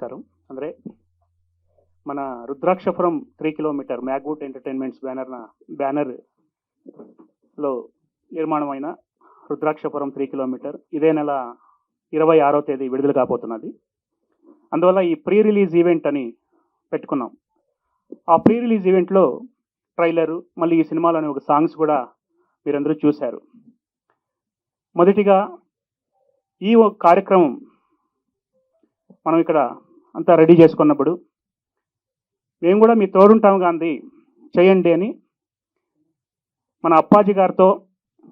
నమస్కారం. ಅಂದರೆ మన రుద్రాక్షపురం 3 కిలోమీటర్ మ్యాగ్వుడ్ ఎంటర్టైన్మెంట్స్ బ్యానర్లో నిర్మాణమైన రుద్రాక్షపురం 3 కిలోమీటర్ ఇదే నెల 26వ తేదీ విడుదల కాబోతున్నది. అందువల్ల ఈ ప్రీ రిలీజ్ ఈవెంట్ అని పెట్టుకున్నాం. ఆ ప్రీ రిలీజ్ ఈవెంట్లో ట్రైలరు, మళ్ళీ ఈ సినిమాలోని ఒక సాంగ్స్ కూడా మీరందరూ చూశారు. మొదటిగా ఈ కార్యక్రమం మనం ఇక్కడ అంతా రెడీ చేసుకున్నప్పుడు మేము కూడా మీ తోడుంటాం గాంధీ చేయండి అని మన అప్పాజీ గారితో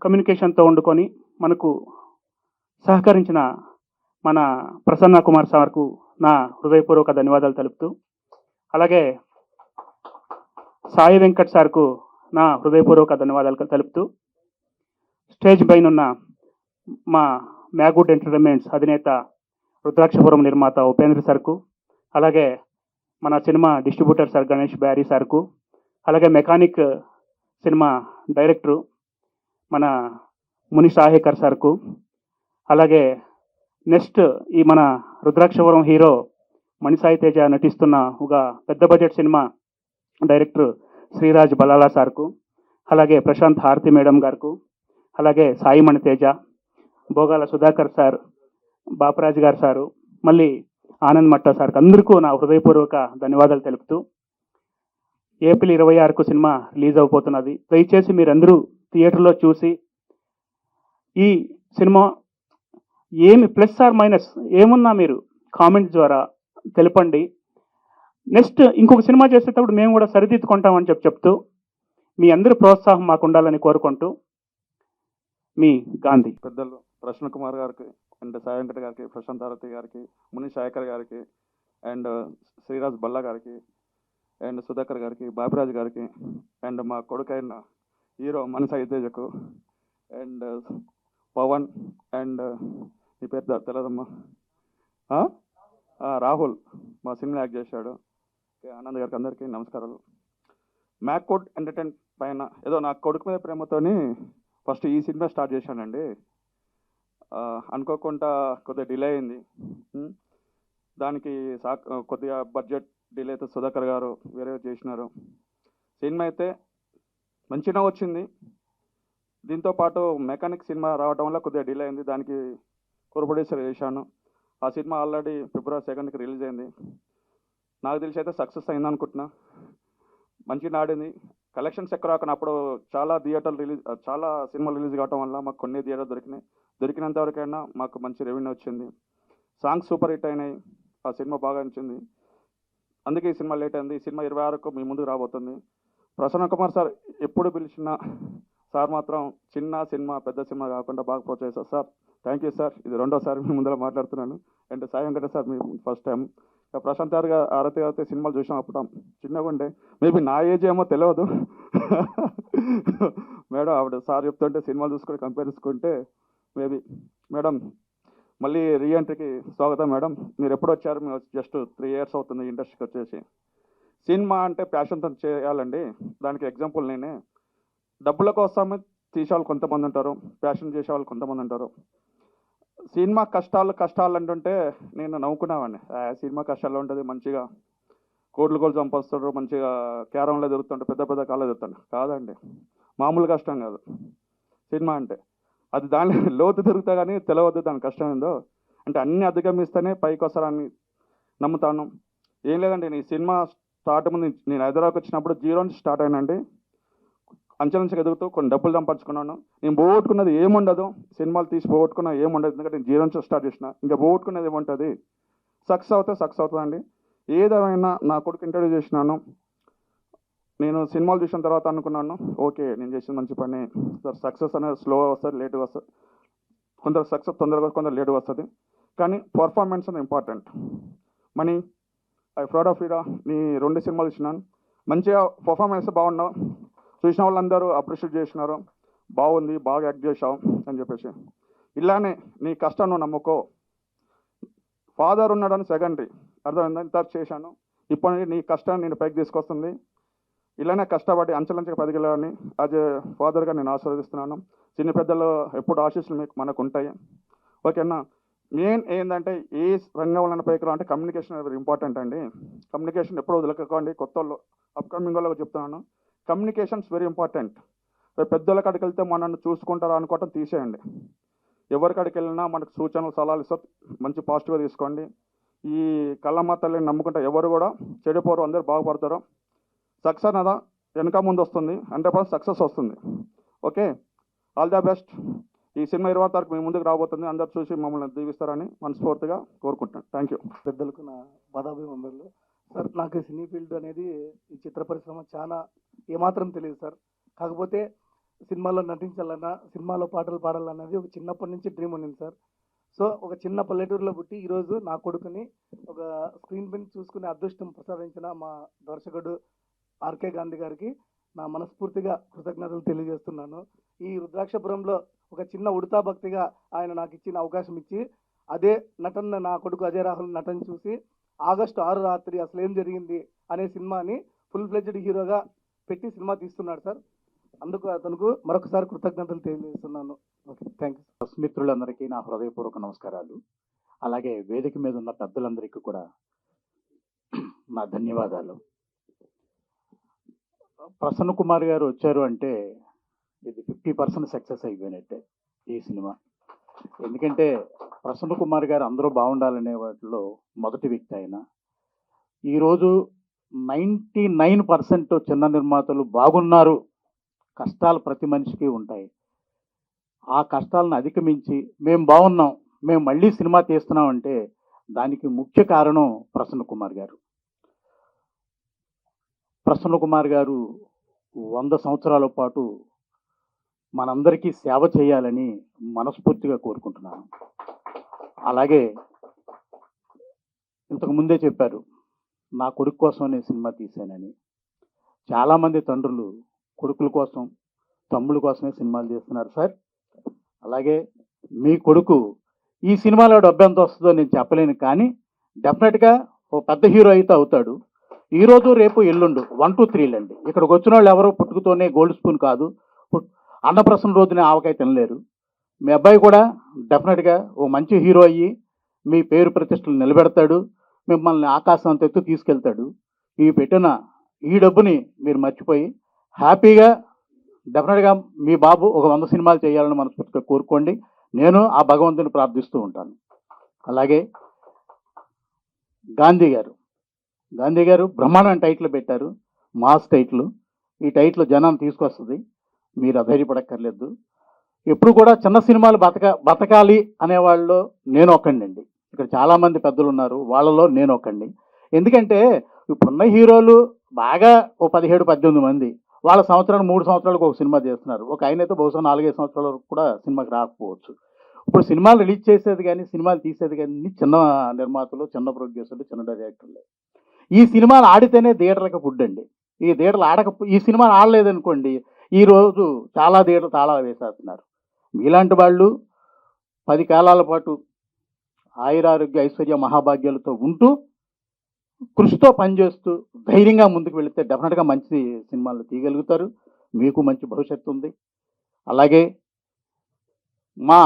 కమ్యూనికేషన్తో వండుకొని మనకు సహకరించిన మన ప్రసన్న కుమార్ సార్కు నా హృదయపూర్వక ధన్యవాదాలు తెలుపుతూ, అలాగే సాయి వెంకట్ సార్కు నా హృదయపూర్వక ధన్యవాదాలు తెలుపుతూ, స్టేజ్ పైన ఉన్న మా మ్యాగ్వుడ్ ఎంటర్టైన్మెంట్స్ అధినేత రుద్రాక్షపురం నిర్మాత ఉపేంద్ర సార్కు, అలాగే మన cinema distributor sir Ganesh Barry సార్కు, అలాగే మెకానిక్ సినిమా డైరెక్టరు మన ముని సాహేకర్ సార్కు, అలాగే నెక్స్ట్ ఈ మన రుద్రాక్షపురం హీరో మణిసాయి తేజ నటిస్తున్న ఒక పెద్ద budget cinema director Sreeraj Balala సార్కు, అలాగే ప్రశాంత్ హారతి మేడం గారికి, అలాగే సాయి మణి తేజ, భోగాల సుధాకర్ సార్, బాపరాజు గారు సారు, మళ్ళీ ఆనంద్ మట్టా సార్కి అందరికీ నా హృదయపూర్వక ధన్యవాదాలు తెలుపుతూ, ఏప్రిల్ 26కు సినిమా రిలీజ్ అవబోతున్నది. దయచేసి మీరందరూ థియేటర్లో చూసి ఈ సినిమా ఏమి ప్లస్ ఆర్ మైనస్ ఏమున్నా మీరు కామెంట్ ద్వారా తెలపండి. నెక్స్ట్ ఇంకొక సినిమా చేసేటప్పుడు మేము కూడా సరిదిద్దుకుంటామని చెప్తూ మీ అందరి ప్రోత్సాహం మాకు ఉండాలని కోరుకుంటూ మీ గాంధీ. పెద్దలు ప్రసన్న కుమార్ గారికి అండ్ సాయి వెంకట గారికి, ప్రశాంత్ హారతి గారికి, ముని శేఖర్ గారికి, అండ్ శ్రీరాజ్ బల్లా గారికి, అండ్ సుధాకర్ గారికి, బాపిరాజు గారికి, అండ్ మా కొడుకైన హీరో మణిసాయి తేజకు, అండ్ పవన్, అండ్ ఈ పేరు తెలదమ్మా రాహుల్ మా సినిమా యాక్ట్ చేశాడు, ఆనంద్ గారికి, అందరికీ నమస్కారాలు. మ్యాగ్వుడ్ ఎంటర్టైన్ పైన ఏదో నా కొడుకు మీద ప్రేమతోని ఫస్ట్ ఈ సినిమా స్టార్ట్ చేశానండి. అనుకోకుండా కొద్దిగా డిలే అయింది. దానికి కొద్దిగా బడ్జెట్ డిలే అయితే సుధాకర్ గారు వేరే చేసినారు. సినిమా అయితే మంచిగా వచ్చింది. దీంతోపాటు మెకానిక్ సినిమా రావడం వల్ల కొద్దిగా డిలే అయింది. దానికి ప్రొడ్యూసర్ చేశాను. ఆ సినిమా ఆల్రెడీ ఫిబ్రవరి 2కి రిలీజ్ అయింది. నాకు తెలిసి అయితే సక్సెస్ అయింది అనుకుంటున్నా. మంచిగా ఆడింది. కలెక్షన్స్ ఎక్కువ రాకున్నప్పుడు చాలా సినిమాలు రిలీజ్ కావడం వల్ల మాకు కొన్ని థియేటర్ దొరికినంత వరకైనా మాకు మంచి రెవెన్యూ వచ్చింది. సాంగ్స్ సూపర్ హిట్ అయినాయి. ఆ సినిమా బాగా నచ్చింది. అందుకే ఈ సినిమా లేట్ అయింది. ఈ సినిమా 26కు మీ ముందుకు రాబోతుంది. ప్రసన్న కుమార్ సార్ ఎప్పుడు పిలిచిన సార్ మాత్రం చిన్న సినిమా పెద్ద సినిమా కాకుండా బాగా ప్రోత్సహిస్తారు సార్. Thank you sir. ఇది రెండోసారి మీ ముందర మాట్లాడుతున్నాను. అండ్ సాయి వెంకట సార్ మీ ఫస్ట్ టైం. ప్రశాంత్ గారు ఆరతి సినిమాలు చూసాం. అప్పుడు చిన్నగా ఉండే, మేబీ నా ఏజ్ ఏమో తెలియదు. మేడం ఆవిడ సార్ చెప్తుంటే సినిమాలు చూసుకొని కంపేర్ చేసుకుంటే మేబీ మేడం మళ్ళీ రీఎంట్రీకి స్వాగతం మేడం. మీరు ఎప్పుడు వచ్చారు? మేము జస్ట్ 3 years అవుతుంది ఇండస్ట్రీకి వచ్చేసి. సినిమా అంటే ప్యాషన్తో చేయాలండి. దానికి ఎగ్జాంపుల్ నేనే. డబ్బుల కోసమే తీసేవాళ్ళు కొంతమంది ఉంటారు, ప్యాషన్ చేసేవాళ్ళు కొంతమంది ఉంటారు. సినిమా కష్టాలు అంటుంటే నేను నవ్వుకున్నామండి. సినిమా కష్టాలు ఉంటుంది, మంచిగా కోట్లు సంపాదిస్తారు, మంచిగా క్యారంలో తిరుగుతుంటే, పెద్ద పెద్ద కాళ్ళు తిరుగుతాడు. కాదండి, మామూలు కష్టం కాదు సినిమా అంటే. అది దాని లోతు తిరుగుతా కానీ తెలియవద్దు దాని కష్టం ఏందో. అంటే అన్నీ అధిగమిస్తేనే పైకి వస్తారని నమ్ముతాను. ఏం లేదండి, నేను ఈ సినిమా స్టార్ట్ ముందు నేను హైదరాబాద్కి వచ్చినప్పుడు 0 నుంచి స్టార్ట్ అయినండి. అంచెలంచెగా ఎదుగుతూ కొన్ని డబ్బులు సంపాదించుకున్నాను. నేను పోగొట్టుకున్నది ఏముండదు. సినిమాలు తీసి పోగొట్టుకున్నా ఏముండదు. ఎందుకంటే నేను 0 నుంచి స్టార్ట్ చేసిన. ఇంకా పోగొట్టుకున్నది ఏముంటుంది. సక్సెస్ అవుతుందండి. ఏదేమైనా నా కొడుకు ఇంటర్వ్యూ చేసినాను. నేను సినిమాలు చూసిన తర్వాత అనుకున్నాను, ఓకే నేను చేసిన మంచి పని. సక్సెస్ అనేది స్లోగా వస్తుంది, లేట్గా వస్తుంది. కొందరు సక్సెస్ తొందరగా, కొందరు లేట్గా వస్తుంది. కానీ పర్ఫార్మెన్స్ అనేది important. Money I proud of you. నీ 2 సినిమాలు చూసినాను. మంచిగా పర్ఫార్మెన్స్ బాగున్నావు. చూసిన వాళ్ళందరూ అప్రిషియేట్ చేసినారు. బాగుంది, బాగా యాక్ట్ చేసావు అని చెప్పేసి. ఇలానే నీ కష్టం నువ్వు నమ్ముకో. ఫాదర్ ఉన్నాడని సెకండరీ, అర్థమైందా? ఇంత చేశాను. ఇప్పుడు నీ కష్టాన్ని నేను పైకి తీసుకొస్తుంది. ఇలానే కష్టపడి అంచెలంచెగా పదిగలని యాజ్ ఏ ఫాదర్గా నేను ఆశీర్వదిస్తున్నాను. చిన్న పెద్దలు ఎప్పుడు ఆశీస్సులు మనకు ఉంటాయి. ఓకేనా? మెయిన్ ఏంటంటే ఏ రంగంలో పైకి అంటే కమ్యూనికేషన్ వెరీ ఇంపార్టెంట్ అండి. కమ్యూనికేషన్ ఎప్పుడూ వదలకండి. కొత్త వాళ్ళు అప్కమింగ్ వాళ్ళకి చెప్తున్నాను, కమ్యూనికేషన్స్ వెరీ ఇంపార్టెంట్. పెద్దోళ్ళ కాడికి వెళ్తే మనల్ని చూసుకుంటారా అనుకోవటం తీసేయండి. ఎవరి కాడికి వెళ్ళినా మనకు సూచనలు సలహాలు ఇస్తారు, మంచి పాజిటివ్గా తీసుకోండి. ఈ కళ్ళమ్మ తల్లిని నమ్ముకుంటే ఎవరు కూడా చెడిపోరు, అందరూ బాగుపడతారు. సక్సెస్ అదా వెనక ముందు వస్తుంది, 100% సక్సెస్ వస్తుంది. Okay, all the best. ఈ సినిమా 20 తారీఖు మీ ముందుకు రాబోతుంది. అందరు చూసి మమ్మల్ని దీవిస్తారని మనస్ఫూర్తిగా కోరుకుంటున్నాను. Thank you. పెద్దలకు నా పదాభివందనలు. సార్, నాకు సినీ ఫీల్డ్ అనేది, ఈ చిత్ర పరిశ్రమ చాలా ఏమాత్రం తెలియదు సార్. కాకపోతే సినిమాలో నటించాలన్నా, సినిమాలో పాటలు పాడాలన్నది ఒక చిన్నప్పటి నుంచి డ్రీమ్ ఉండింది సార్. సో ఒక చిన్న పల్లెటూరులో పుట్టి ఈరోజు నా కొడుకుని ఒక స్క్రీన్ పైన చూసుకునే అదృష్టం ప్రసాదించిన మా దర్శకుడు ఆర్కే గాంధీ గారికి నా మనస్ఫూర్తిగా కృతజ్ఞతలు తెలియజేస్తున్నాను. ఈ రుద్రాక్షపురంలో ఒక చిన్న ఉడతా భక్తిగా ఆయన నాకు ఇచ్చిన అవకాశం ఇచ్చి, అదే నటన నా కొడుకు అజయ్ రాహుల్ నటన చూసి ఆగస్టు 6 రాత్రి అసలు ఏం జరిగింది అనే సినిమాని ఫుల్ ఫ్లెడ్జ్డ్ హీరోగా పెట్టి సినిమా తీస్తున్నాడు సార్. అందుకు అతనికి మరొకసారి కృతజ్ఞతలు తెలియజేస్తున్నాను. Okay, thank you. మిత్రులందరికీ నా హృదయపూర్వక నమస్కారాలు. అలాగే వేదిక మీద ఉన్న పెద్దలందరికీ కూడా నా ధన్యవాదాలు. ప్రసన్న కుమార్ గారు వచ్చారు అంటే ఇది 50% సక్సెస్ అయిపోయినట్టే ఈ సినిమా. ఎందుకంటే ప్రసన్న కుమార్ గారు అందరూ బాగుండాలనే వాటిలో మొదటి వ్యక్తి ఆయన. ఈరోజు 99% చిన్న నిర్మాతలు బాగున్నారు. కష్టాలు ప్రతి మనిషికి ఉంటాయి. ఆ కష్టాలను అధిగమించి మేము బాగున్నాం, మేము మళ్ళీ సినిమా తీస్తున్నాం అంటే దానికి ముఖ్య కారణం ప్రసన్న కుమార్ గారు. ప్రసన్న కుమార్ గారు 100 సంవత్సరాల పాటు మనందరికీ సేవ చేయాలని మనస్ఫూర్తిగా కోరుకుంటున్నాను. అలాగే ఇంతకు ముందే చెప్పారు, నా కొడుకు కోసం నేను సినిమా తీశానని. చాలామంది తండ్రులు కొడుకుల కోసం, తమ్ముళ్ళ కోసమే సినిమాలు చేస్తున్నారు సార్. అలాగే మీ కొడుకు ఈ సినిమాలో డబ్బు ఎంత వస్తుందో నేను చెప్పలేను, కానీ డెఫినెట్గా ఓ పెద్ద హీరో అయితే అవుతాడు. ఈరోజు రేపు ఎల్లుండు 1, 2, 3 అండి. ఇక్కడికి వచ్చిన వాళ్ళు ఎవరో పుట్టుకతోనే గోల్డ్ స్పూన్ కాదు, అన్నప్రసన్న రోజునే ఆవకాయ తినలేరు. మీ అబ్బాయి కూడా డెఫినెట్గా ఓ మంచి హీరో అయ్యి మీ పేరు ప్రతిష్టలు నిలబెడతాడు, మిమ్మల్ని ఆకాశం అంత ఎత్తు తీసుకెళ్తాడు. ఈ పెట్టిన ఈ డబ్బుని మీరు మర్చిపోయి హ్యాపీగా డెఫినెట్గా మీ బాబు ఒక 100 సినిమాలు చేయాలని మనస్ఫూర్తిగా కోరుకోండి. నేను ఆ భగవంతుని ప్రార్థిస్తూ ఉంటాను. అలాగే గాంధీ గారు బ్రహ్మాండమైన టైటిల్ పెట్టారు, మాస్ టైటిల్. ఈ టైటిల్ జనం తీసుకొస్తుంది, మీరు అధైర్యపడక్కర్లేదు. ఎప్పుడు కూడా చిన్న సినిమాలు బతకాలి అనేవాళ్ళు నేను ఒకండి. ఇక్కడ చాలామంది పెద్దలు ఉన్నారు, వాళ్ళలో నేను ఒకండి. ఎందుకంటే ఇప్పుడున్న హీరోలు బాగా ఓ 17, 18 మంది, వాళ్ళ సంవత్సరాలు 3 సంవత్సరాలకు ఒక సినిమా చేస్తున్నారు. ఒక ఆయన అయితే బహుశా 4, 5 సంవత్సరాల వరకు కూడా సినిమాకి రాకపోవచ్చు. ఇప్పుడు సినిమాలు రిలీజ్ చేసేది కానీ, సినిమాలు తీసేది కానీ చిన్న నిర్మాతలు, చిన్న ప్రొడ్యూసర్లు, చిన్న డైరెక్టర్లు. ఈ సినిమాలు ఆడితేనే థియేటర్లకు ఫుడ్ అండి. ఈ థియేటర్లు ఈ సినిమాలు ఆడలేదనుకోండి, ఈరోజు చాలా థియేటర్లు తాళాలు వేసేస్తున్నారు. మీలాంటి వాళ్ళు 10 కాలాల పాటు ఆయురారోగ్య ఐశ్వర్య మహాభాగ్యాలతో ఉంటూ కృషితో పనిచేస్తూ ధైర్యంగా ముందుకు వెళితే డెఫినెట్గా మంచి సినిమాలు తీయగలుగుతారు, మీకు మంచి భవిష్యత్తు ఉంది. అలాగే మా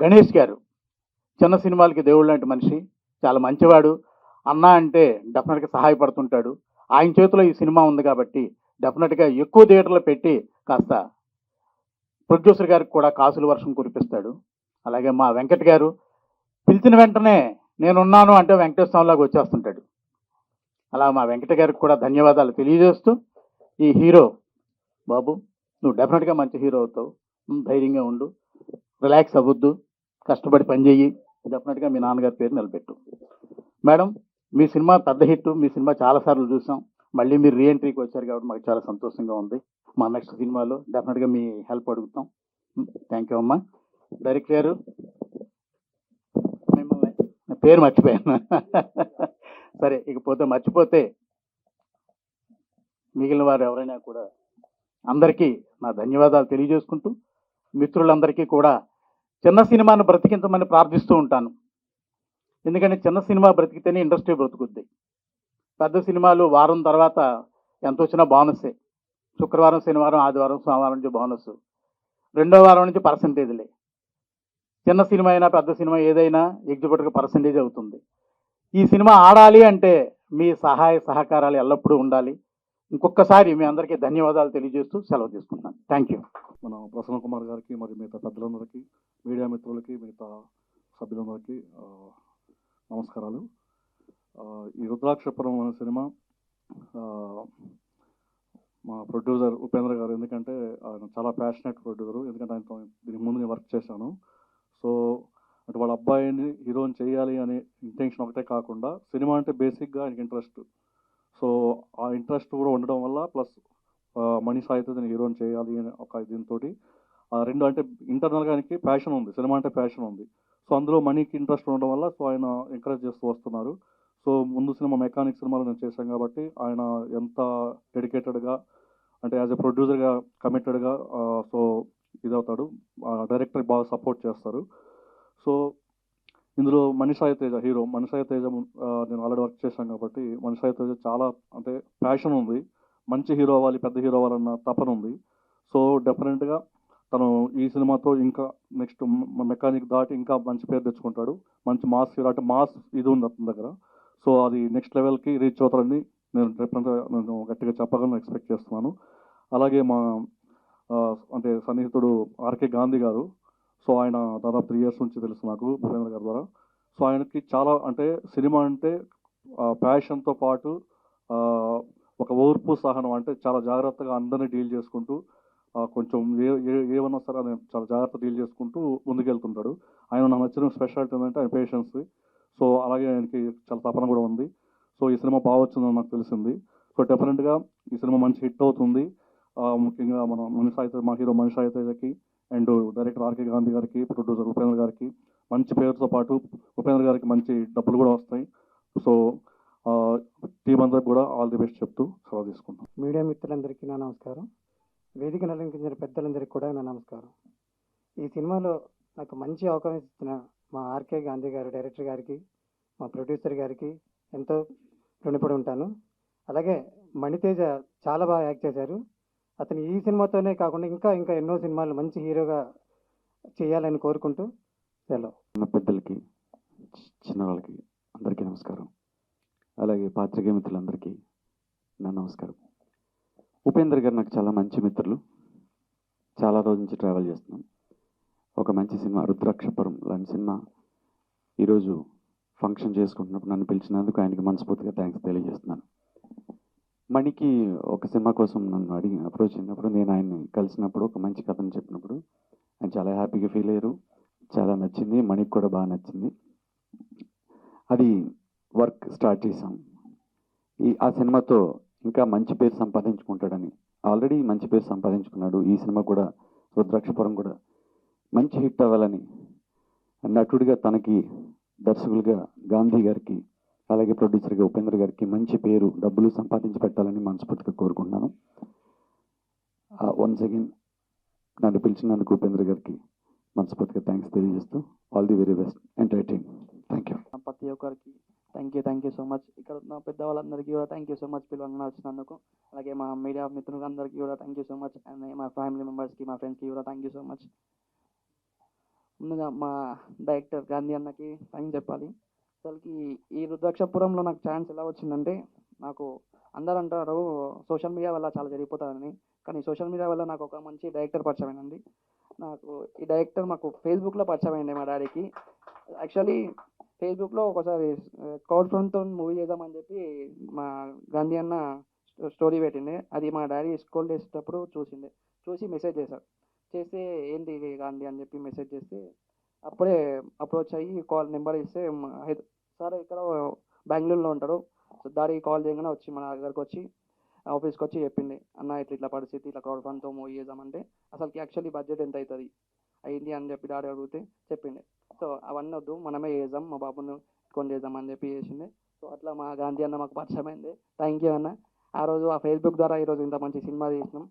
గణేష్ గారు చిన్న సినిమాలకి దేవుడు లాంటి మనిషి, చాలా మంచివాడు. అన్న అంటే డెఫినెట్గా సహాయపడుతుంటాడు. ఆయన చేతిలో ఈ సినిమా ఉంది కాబట్టి డెఫినెట్గా ఎక్కువ థియేటర్లో పెట్టి కాస్త ప్రొడ్యూసర్ గారికి కూడా కాసుల వర్షం కురిపిస్తాడు. అలాగే మా వెంకట్ గారు పిలిచిన వెంటనే నేనున్నాను అంటే వెంకటేశ్వరంలాగా వచ్చేస్తుంటాడు. అలా మా వెంకట గారికి కూడా ధన్యవాదాలు తెలియజేస్తూ, ఈ హీరో బాబు నువ్వు డెఫినెట్గా మంచి హీరో అవుతావు, ధైర్యంగా ఉండు, రిలాక్స్ అవ్వద్దు, కష్టపడి పనిచేయి, డెఫినెట్గా మీ నాన్నగారి పేరు నిలబెట్టు. మేడం, మీ సినిమా పెద్ద హిట్, మీ సినిమా చాలాసార్లు చూసాం, మళ్ళీ మీరు రీఎంట్రీకి వచ్చారు కాబట్టి మాకు చాలా సంతోషంగా ఉంది. మా నెక్స్ట్ సినిమాలో డెఫినెట్గా మీ హెల్ప్ అడుగుతాం. థ్యాంక్ యూ అమ్మా. డైరెక్టర్ గారు మిమ్మల్ని పేరు మర్చిపోయాను సరే, ఇకపోతే మర్చిపోతే మిగిలిన వారు ఎవరైనా కూడా అందరికీ నా ధన్యవాదాలు తెలియజేసుకుంటూ, మిత్రులందరికీ కూడా చిన్న సినిమాను బ్రతికించమని ప్రార్థిస్తూ ఉంటాను. ఎందుకంటే చిన్న సినిమా బ్రతికితేనే ఇండస్ట్రీ బ్రతుకుద్ది. పెద్ద సినిమాలు వారం తర్వాత ఎంత వచ్చినా బోనసే. శుక్రవారం, శనివారం, ఆదివారం, సోమవారం నుంచి బోనస్, రెండో వారం నుంచి పర్సంటేజ్లే. చిన్న సినిమా అయినా పెద్ద సినిమా ఏదైనా ఎగ్జిబిటర్కి పర్సంటేజ్ అవుతుంది. ఈ సినిమా ఆడాలి అంటే మీ సహాయ సహకారాలు ఎల్లప్పుడూ ఉండాలి. ఇంకొకసారి మీ అందరికీ ధన్యవాదాలు తెలియజేస్తూ సెలవు తీసుకుంటున్నాను. Thank you. మన ప్రసన్న కుమార్ గారికి మరియు మిగతా పెద్దలందరికీ, మీడియా మిత్రులకి, మిగతా సభ్యులందరికీ నమస్కారాలు. ఈ రుద్రాక్షపురం అనే సినిమా మా ప్రొడ్యూసర్ ఉపేంద్ర గారు, ఎందుకంటే ఆయన చాలా ప్యాషనెట్ ప్రొడ్యూసరు, ఎందుకంటే ఆయనతో దీనికి ముందు నేను వర్క్ చేశాను. సో అంటే వాళ్ళ అబ్బాయిని హీరోని చేయాలి అనే ఇంటెన్షన్ ఒకటే కాకుండా సినిమా అంటే బేసిక్గా ఆయనకి ఇంట్రెస్ట్. సో ఆ ఇంట్రెస్ట్ కూడా ఉండడం వల్ల ప్లస్ మనీ సాయితో నేను హీరోని చేయాలి అనే ఒక దీంతో రెండు అంటే ఇంటర్నల్గా ఆయనకి ప్యాషన్ ఉంది, సినిమా అంటే ప్యాషన్ ఉంది. సో అందులో మనీకి ఇంట్రెస్ట్ ఉండడం వల్ల సో ఆయన ఎంకరేజ్ చేస్తూ వస్తున్నారు. సో ముందు సినిమా మెకానిక్ సినిమాలో నేను చేశాను కాబట్టి ఆయన ఎంత డెడికేటెడ్గా అంటే యాజ్ ఎ ప్రొడ్యూసర్గా కమిటెడ్గా సో ఇదవుతాడు. డైరెక్టర్ బాగా సపోర్ట్ చేస్తారు. సో ఇందులో మనీషాయి తేజ హీరో. మనీషాయి తేజ నేను ఆల్రెడీ వర్క్ చేశాను కాబట్టి మనీషాయి తేజ చాలా అంటే ప్యాషన్ ఉంది, మంచి హీరో అవ్వాలి, పెద్ద హీరో అవ్వాలన్న తపన ఉంది. సో డెఫినెట్గా తను ఈ సినిమాతో ఇంకా నెక్స్ట్ మెకానిక్ దాటి ఇంకా మంచి పేరు తెచ్చుకుంటాడు. మంచి మాస్ హీరో అంటే మాస్ ఇది ఉంది అతని దగ్గర. సో అది నెక్స్ట్ లెవెల్కి రీచ్ అవుతారని నేను గట్టిగా చెప్పగలను, ఎక్స్పెక్ట్ చేస్తున్నాను. అలాగే మా అంటే సన్నిహితుడు ఆర్కే గాంధీ గారు. సో ఆయన దాదాపు 3 years నుంచి తెలుసు నాకు భూపేంద్ర గారి ద్వారా. సో ఆయనకి చాలా అంటే సినిమా అంటే ప్యాషన్తో పాటు ఒక ఓర్పు సహనం, అంటే చాలా జాగ్రత్తగా అందరినీ డీల్ చేసుకుంటూ కొంచెం ఏమన్నా సరే ఆయన చాలా జాగ్రత్త డీల్ చేసుకుంటూ ముందుకెళ్తుంటాడు. ఆయన నాకు నచ్చిన స్పెషాలిటీ ఏంటంటే ఆయన పేషెన్స్. సో అలాగే ఆయనకి చాలా తపన కూడా ఉంది. సో ఈ సినిమా బాగా వచ్చిందని నాకు తెలిసింది. సో డెఫినెట్గా ఈ సినిమా మంచి హిట్ అవుతుంది. ముఖ్యంగా మన మా హీరో మనీషాయి తేజకి అండ్ డైరెక్టర్ ఆర్కే గాంధీ గారికి, ప్రొడ్యూసర్ ఉపేంద్ర గారికి మంచి పేరుతో పాటు ఉపేంద్ర గారికి మంచి డబ్బులు కూడా వస్తాయి. సో టీం అందరికి కూడా ఆల్ ది బెస్ట్ చెప్తూ సెలవు తీసుకుంటాం. మీడియా మిత్రులందరికీ నా నమస్కారం. వేదిక అలంకరించిన పెద్దలందరికీ కూడా నా నమస్కారం. ఈ సినిమాలో నాకు మంచి అవకాశం ఇచ్చిన మా ఆర్కే గాంధీ గారు డైరెక్టర్ గారికి, మా ప్రొడ్యూసర్ గారికి ఎంతో రుణపడి ఉంటాను. అలాగే మణితేజ చాలా బాగా యాక్ట్ చేశారు. అతను ఈ సినిమాతోనే కాకుండా ఇంకా ఇంకా ఎన్నో సినిమాలు మంచి హీరోగా చేయాలని కోరుకుంటూ సెలవు. చిన్న పెద్దలకి, చిన్నవాళ్ళకి అందరికీ నమస్కారం. అలాగే పాత్రికేయ మిత్రులందరికీ నా నమస్కారం. ఉపేంద్ర గారు నాకు చాలా మంచి మిత్రులు. చాలా రోజుల నుంచి ట్రావెల్ చేస్తున్నాం. ఒక మంచి సినిమా రుద్రాక్షపురం లాంటి సినిమా ఈరోజు ఫంక్షన్ చేసుకుంటున్నప్పుడు నన్ను పిలిచినందుకు ఆయనకి మనస్ఫూర్తిగా థ్యాంక్స్ తెలియజేస్తున్నాను. మణికి ఒక సినిమా కోసం నన్ను అప్రోచ్ అయినప్పుడు, నేను ఆయన్ని కలిసినప్పుడు ఒక మంచి కథను చెప్పినప్పుడు ఆయన చాలా హ్యాపీగా ఫీల్ అయ్యారు. చాలా నచ్చింది, మణికి కూడా బాగా నచ్చింది. అది వర్క్ స్టార్ట్ చేసాం. ఆ సినిమాతో ఇంకా మంచి పేరు సంపాదించుకుంటాడని, ఆల్రెడీ మంచి పేరు సంపాదించుకున్నాడు. ఈ సినిమా కూడా రుద్రాక్షపురం కూడా మంచి హిట్ అవ్వాలని నటుడిగా తనకి, దర్శకులుగా గాంధీ గారికి, అలాగే ప్రొడ్యూసర్గా ఉపేంద్ర గారికి మంచి పేరు, డబ్బులు సంపాదించి పెట్టాలని మనస్ఫూర్తిగా కోరుకుంటున్నాను. వన్స్ అగైన్ నన్ను పిలిచినందుకు ఉపేంద్ర గారికి మనస్ఫూర్తిగా థ్యాంక్స్ తెలియజేస్తూ all the very best entire team. Thank you. ప్రతి ఒక్కరికి థ్యాంక్ యూ సో మచ్. ఇక్కడ ఉన్న పెద్దవాళ్ళందరికీ కూడా థ్యాంక్ యూ సో మచ్ పిలవంగా వచ్చినందుకు. అలాగే మా మీడియా మిత్రులందరికీ కూడా thank you so much. And మా ఫ్యామిలీ మెంబర్స్కి, మా ఫ్రెండ్స్కి కూడా థ్యాంక్ యూ సో మచ్. ముందుగా మా డైరెక్టర్ గాంధీ అన్నకి థ్యాంక్స్ చెప్పాలి. అసలుకి ఈ రుద్రాక్షపురంలో నాకు ఛాన్స్ ఎలా వచ్చిందంటే, నాకు అందరూ అంటారు సోషల్ మీడియా వల్ల చాలా జరిగిపోతుందని, కానీ సోషల్ మీడియా వల్ల నాకు ఒక మంచి డైరెక్టర్ పరిచయం అయిందండి. నాకు ఈ డైరెక్టర్ మాకు ఫేస్బుక్లో పరిచయం అయింది మా డాడీకి. యాక్చువల్లీ ఫేస్బుక్లో ఒకసారి క్రౌడ్ ఫండ్తో మూవీ చేద్దామని చెప్పి మా గాంధీ అన్న స్టోరీ పెట్టిండే. అది మా డాడీ స్కూల్ చేసేటప్పుడు చూసి మెసేజ్ చేశారు. చేస్తే ఏంటి గాంధీ అని చెప్పి మెసేజ్ చేస్తే అప్పుడే అప్రోచ్ అయ్యి నెంబర్ ఇస్తే సార్ ఇక్కడ బెంగళూరులో ఉంటాడు, సో దాడికి కాల్ చేయగానే వచ్చి మన దగ్గరకు వచ్చి ఆఫీస్కి వచ్చి చెప్పింది, అన్న ఇట్లా పరిస్థితి, ఇట్లా క్రౌడ్ ఫండ్తో మూవీ చేద్దామంటే అసలుకి యాక్చువల్లీ బడ్జెట్ ఎంత అవుతుంది అయింది అని చెప్పి డాడీ అడిగితే చెప్పిండే. సో అవన్నీ వద్దు, మనమే చేద్దాం, మా బాబుని కొని చేద్దాం అని చెప్పి చేసిండే. సో అట్లా మా గాంధీ అన్న మాకు పరిచయం అయింది. థ్యాంక్ యూ అన్న. ఆ రోజు ఆ ఫేస్బుక్ ద్వారా ఈరోజు ఇంత మంచి సినిమా తీసినాం.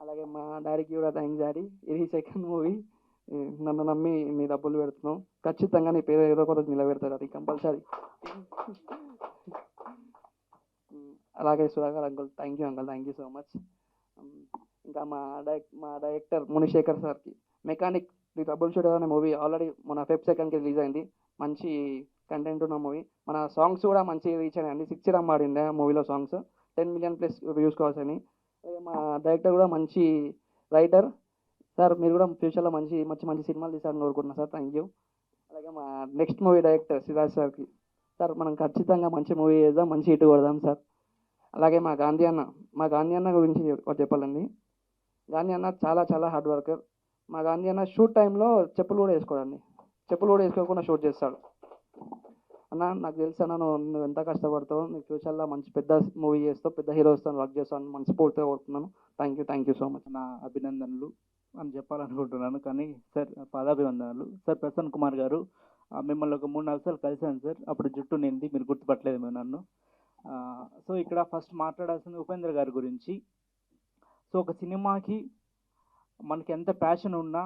అలాగే మా డాడీకి కూడా థ్యాంక్స్ డాడీ. ఇది సెకండ్ మూవీ, నన్ను నమ్మి నీ డబ్బులు పెడుతున్నావు, ఖచ్చితంగా నీ పేరు ఏదో ఒకటి నిలబెడతారు, అది కంపల్సరీ. అలాగే Sudhakar uncle thank you so much. ఇంకా మా డైరెక్టర్ మునిశేఖర్ సార్కి, మెకానిక్ ది ట్రబుల్ షూటర్ అనే మూవీ ఆల్రెడీ మన Feb 2కి రిలీజ్ అయింది. మంచి కంటెంట్ ఉన్న మూవీ. మన సాంగ్స్ కూడా మంచి రీచ్ అయినాయండి. 6 రమ్ ఆడింది ఆ మూవీలో songs 10 million plus views calls అని. మా డైరెక్టర్ కూడా మంచి రైటర్. సార్ మీరు కూడా ఫ్యూచర్లో మంచి మంచి మంచి సినిమాలు తీసారని కోరుకుంటున్నాను సార్. Thank you. అలాగే మా నెక్స్ట్ మూవీ డైరెక్టర్ సిరాజ్ సార్కి సార్ మనం ఖచ్చితంగా మంచి మూవీ చేద్దాం, మంచి హిట్ కొడదాం సార్. అలాగే మా గాంధీ అన్న గురించి ఒకటి చెప్పాలండి. గాంధీ అన్న చాలా చాలా హార్డ్ వర్కర్. మా గాంధీ అన్న షూట్ టైంలో చెప్పులు కూడా వేసుకోడండి. చెప్పులు కూడా వేసుకోకుండా షూట్ చేస్తాడు. అన్న నాకు తెలుసు అన్న నువ్వు ఎంత కష్టపడతావు, నీకు ఫ్యూచర్లో మంచి పెద్ద మూవీ చేస్తావు, పెద్ద హీరోస్తో వర్క్ చేస్తావు అని మనస్ఫూర్తిగా కోరుతున్నాను. Thank you so much. నా అభినందనలు అని చెప్పాలనుకుంటున్నాను. కానీ సార్ పాదాభివందనలు. సార్ ప్రసన్న కుమార్ గారు, మిమ్మల్ని ఒక 3-4 సార్లు కలిశాను సార్. అప్పుడు జుట్టు నింది, మీరు గుర్తుపట్టలేదు మేము నన్ను. సో ఇక్కడ ఫస్ట్ మాట్లాడాల్సింది ఉపేంద్ర గారి గురించి. సో ఒక సినిమాకి మనకి ఎంత ప్యాషన్ ఉన్నా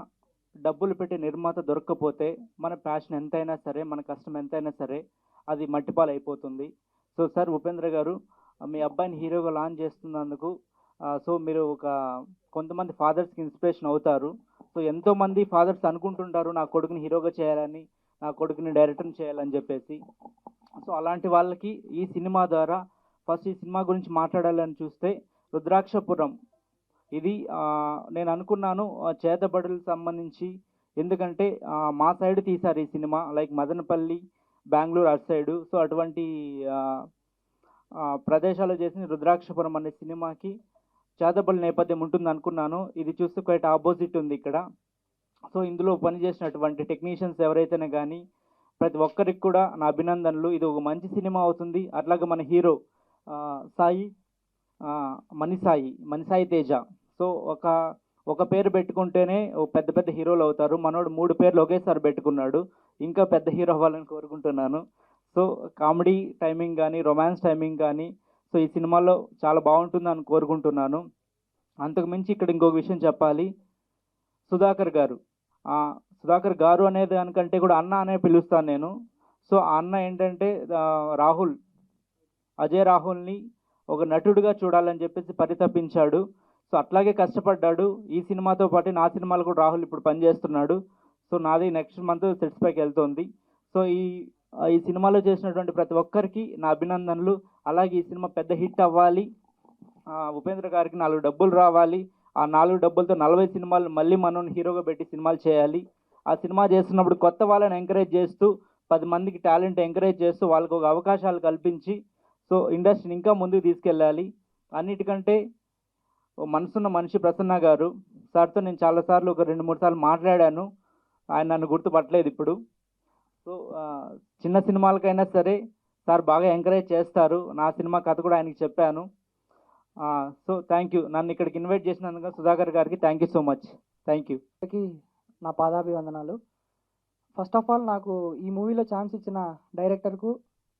డబ్బులు పెట్టి నిర్మాత దొరక్కపోతే మన ప్యాషన్ ఎంతైనా సరే, మన కష్టం ఎంతైనా సరే అది మట్టిపాలు అయిపోతుంది. సో సార్ ఉపేంద్ర గారు మీ అబ్బాయిని హీరోగా లాంచ్ చేస్తున్నందుకు సో మీరు కొంతమంది ఫాదర్స్కి ఇన్స్పిరేషన్ అవుతారు. సో ఎంతోమంది ఫాదర్స్ అనుకుంటుంటారు నా కొడుకుని హీరోగా చేయాలని, నా కొడుకుని డైరెక్టర్ని చేయాలని చెప్పేసి. సో అలాంటి వాళ్ళకి ఈ సినిమా ద్వారా ఫస్ట్ ఈ సినిమా గురించి మాట్లాడాలని చూస్తే రుద్రాక్షపురం ఇది నేను అనుకున్నాను చేతబడులకు సంబంధించి. ఎందుకంటే మా సైడ్ తీశారు ఈ సినిమా, లైక్ మదనపల్లి, బెంగళూరు అటు సైడు. సో అటువంటి ప్రదేశాలు చేసిన రుద్రాక్షపురం అనే సినిమాకి చేతబడి నేపథ్యం ఉంటుంది అనుకున్నాను. ఇది చూస్తే క్వైట్ ఆపోజిట్ ఉంది ఇక్కడ. సో ఇందులో పనిచేసినటువంటి టెక్నీషియన్స్ ఎవరైతేనే కానీ ప్రతి ఒక్కరికి కూడా నా అభినందనలు. ఇది ఒక మంచి సినిమా అవుతుంది. అట్లాగే మన హీరో మణిసాయి తేజ. సో ఒక పేరు పెట్టుకుంటేనే పెద్ద పెద్ద హీరోలు అవుతారు. మనోడు 3 పేర్లు ఒకేసారి పెట్టుకున్నాడు. ఇంకా పెద్ద హీరో అవ్వాలని కోరుకుంటున్నాను. సో కామెడీ టైమింగ్ కానీ, రొమాన్స్ టైమింగ్ కానీ సో ఈ సినిమాలో చాలా బాగుంటుందని కోరుకుంటున్నాను. అంతకు మించి ఇక్కడ ఇంకొక విషయం చెప్పాలి. సుధాకర్ గారు అనే దానికంటే కూడా అన్న అనే పిలుస్తాను నేను. సో ఆ అన్న ఏంటంటే అజయ్ రాహుల్ని ఒక నటుడిగా చూడాలని చెప్పేసి పరితపించాడు. సో అట్లాగే కష్టపడ్డాడు. ఈ సినిమాతో పాటు నా సినిమాలు కూడా రాహుల్ ఇప్పుడు పనిచేస్తున్నాడు. సో నాది నెక్స్ట్ మంత్ సెట్స్ పైకి వెళ్తుంది. సో ఈ సినిమాలో చేసినటువంటి ప్రతి ఒక్కరికి నా అభినందనలు. అలాగే ఈ సినిమా పెద్ద హిట్ అవ్వాలి, ఉపేంద్ర గారికి 4 డబ్బులు రావాలి. ఆ 4 డబ్బులతో 40 సినిమాలు మళ్ళీ మనం హీరోగా పెట్టి సినిమాలు చేయాలి. ఆ సినిమా చేస్తున్నప్పుడు కొత్త వాళ్ళని ఎంకరేజ్ చేస్తూ 10 మందికి టాలెంట్ ఎంకరేజ్ చేస్తూ వాళ్ళకు ఒక అవకాశాలు కల్పించి సో ఇండస్ట్రీని ఇంకా ముందుకు తీసుకెళ్ళాలి. అన్నిటికంటే మనసున్న మనిషి ప్రసన్న గారు సార్తో నేను చాలాసార్లు ఒక 2-3 సార్లు మాట్లాడాను. ఆయన నన్ను గుర్తుపట్టలేదు ఇప్పుడు. సో చిన్న సినిమాలకైనా సరే సార్ బాగా ఎంకరేజ్ చేస్తారు. నా సినిమా కథ కూడా ఆయనకి చెప్పాను. So thank you. నన్ను ఇక్కడికి ఇన్వైట్ చేసినందుకు సుధాకర్ గారికి thank you so much. Thank you. నా పాదాభివందనాలు. ఫస్ట్ ఆఫ్ ఆల్ నాకు ఈ మూవీలో ఛాన్స్ ఇచ్చిన డైరెక్టర్కు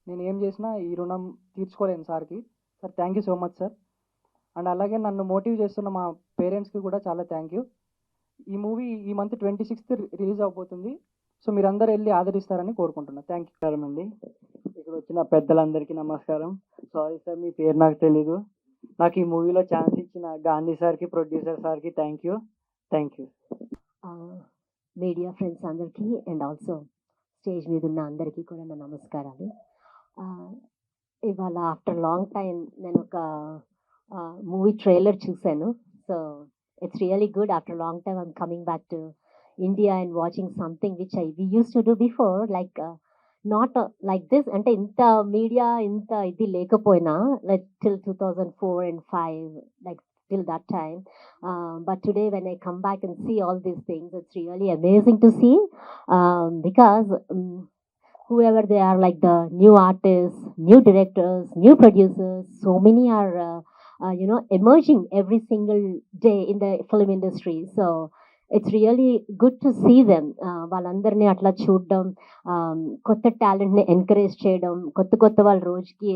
నేను ఏం చేసినా ఈ రుణం తీర్చుకోలేను సార్కి. Sir thank you so much sir. And అలాగే నన్ను మోటివ్ చేస్తున్న మా పేరెంట్స్కి కూడా చాలా థ్యాంక్ యూ. ఈ మూవీ ఈ మంత్ 26th రిలీజ్ అవబోతుంది. సో మీరందరూ వెళ్ళి ఆదరిస్తారని కోరుకుంటున్నాను. Thank you. నమస్కారం అండి. ఇక్కడ వచ్చిన పెద్దలందరికీ నమస్కారం. సారీ సార్ మీ పేరు నాకు తెలీదు. నాకు ఈ మూవీలో ఛాన్స్ ఇచ్చిన గాంధీ సార్కి, ప్రొడ్యూసర్ సార్కి థ్యాంక్ యూ. మీడియా ఫ్రెండ్స్ అందరికీ అండ్ ఆల్సో స్టేజ్ మీద ఉన్న అందరికీ కూడా నా నమస్కారాలు. ఇవాళ ఆఫ్టర్ లాంగ్ టైం నేను ఒక మూవీ ట్రైలర్ చూశాను. So it's really good. After long time I'm coming back to India and watching something which we used to do before, like not like this. అంటే ఇంత మీడియా ఇంత ఇది లేకపోయినా like till 2004 and 5, like till that time. But today when I come back and see all these things, it's really amazing to see, because whoever they are, like the new artists, new directors, new producers, so many are emerging every single day in the film industry. So it's really good to see them. వాళ్ళందరినీ అట్లా చూడడం, కొత్త టాలెంట్ని encourage చేయడం, కొత్త వాళ్ళు రోజుకి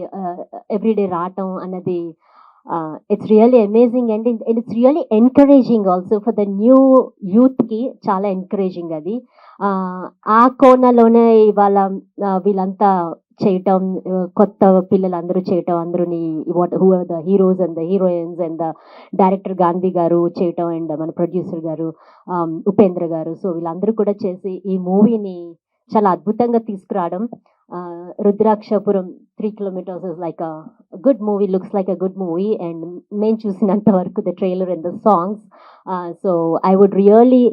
everyday రావటం అన్నది it's really amazing. And it's really encouraging also for the new యూత్కి. చాలా ఎంకరేజింగ్ అది. ఆ కోణలోనే ఇవాళ వీళ్ళంతా చేయటం, కొత్త పిల్లలందరూ చేయటం, అందరూని who are the heroes and the heroines and the director Gandhi garu చేయటం అండ్ మన ప్రొడ్యూసర్ గారు ఉపేంద్ర గారు, సో వీళ్ళందరూ కూడా చేసి ఈ మూవీని చాలా అద్భుతంగా తీసుకురావడం. Rudrakshapuram 3 kilometers is like a good movie, looks like a good movie, and మేము చూసినంత వరకు the trailer and the songs, so I would really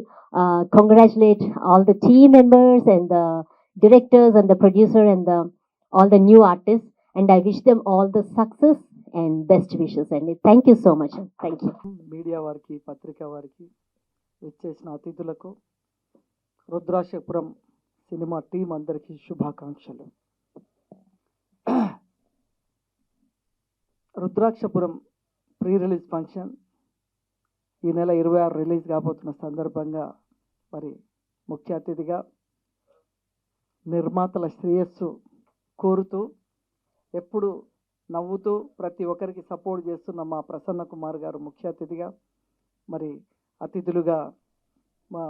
congratulate all the team members and the directors and the producer and all the new artists, and I wish them all the success and best wishes, and thank you so much. Thank you. Media వారికి, పత్రికా వారికి, విచ్చేసిన అతిథులకు, Rudrakshapuram cinema team అందరికీ శుభాకాంక్షలు. Rudrakshapuram pre release function ఈ నెల 26 release కాబోతున్న సందర్భంగా మరి ముఖ్య అతిథిగా నిర్మాతల శ్రేయస్సు కోరుతూ ఎప్పుడు నవ్వుతూ ప్రతి ఒక్కరికి సపోర్ట్ చేస్తున్న మా ప్రసన్న కుమార్ గారు ముఖ్య అతిథిగా, మరి అతిథులుగా మా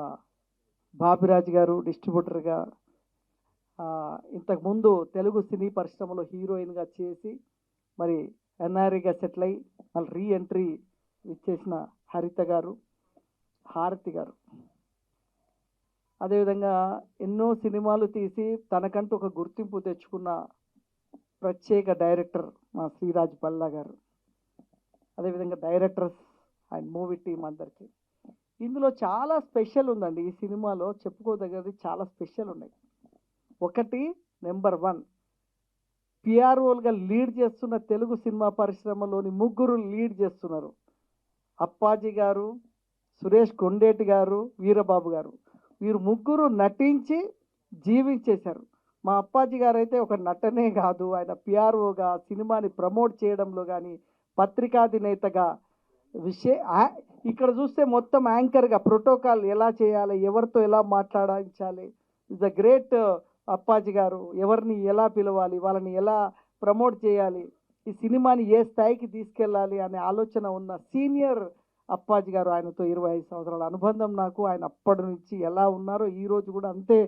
బాబిరాజ్ గారు డిస్ట్రిబ్యూటర్గా, ఇంతకుముందు తెలుగు సినీ పరిశ్రమలో హీరోయిన్గా చేసి మరి ఎన్ఆర్ఐగా సెటిల్ అయ్యి మళ్ళీ రీ ఎంట్రీ ఇచ్చేసిన హరిత గారు, హారతి గారు, అదేవిధంగా ఎన్నో సినిమాలు తీసి తనకంటూ ఒక గుర్తింపు తెచ్చుకున్న ప్రత్యేక డైరెక్టర్ మా శ్రీరాజ్ పల్లా గారు, అదేవిధంగా డైరెక్టర్స్ అండ్ మూవీ టీం అందరికీ. ఇందులో చాలా స్పెషల్ ఉందండి. ఈ సినిమాలో చెప్పుకోదగ్గది చాలా స్పెషల్ ఉన్నాయి. ఒకటి, నెంబర్ 1, పిఆర్ఓలుగా లీడ్ చేస్తున్న తెలుగు సినిమా పరిశ్రమలోని 3 లీడ్ చేస్తున్నారు. అప్పాజీ గారు, సురేష్ కొండేటి గారు, వీరబాబు గారు. వీరు 3 నటించి జీవించేశారు. మా అప్పాజీ గారు అయితే ఒక నటనే కాదు, ఆయన పిఆర్ఓగా సినిమాని ప్రమోట్ చేయడంలో కానీ, పత్రికాధినేతగా, ఇక్కడ చూస్తే మొత్తం యాంకర్గా ప్రోటోకాల్ ఎలా చేయాలి, ఎవరితో ఎలా మాట్లాడించాలి, ఇస్ ద గ్రేట్ అప్పాజీ గారు. ఎవరిని ఎలా పిలవాలి, వాళ్ళని ఎలా ప్రమోట్ చేయాలి, ఈ సినిమాని ఏ స్థాయికి తీసుకెళ్ళాలి అనే ఆలోచన ఉన్న సీనియర్ అప్పాజీ గారు. ఆయనతో 25 సంవత్సరాల అనుబంధం నాకు. ఆయన అప్పటి నుంచి ఎలా ఉన్నారో ఈ రోజు కూడా అంతే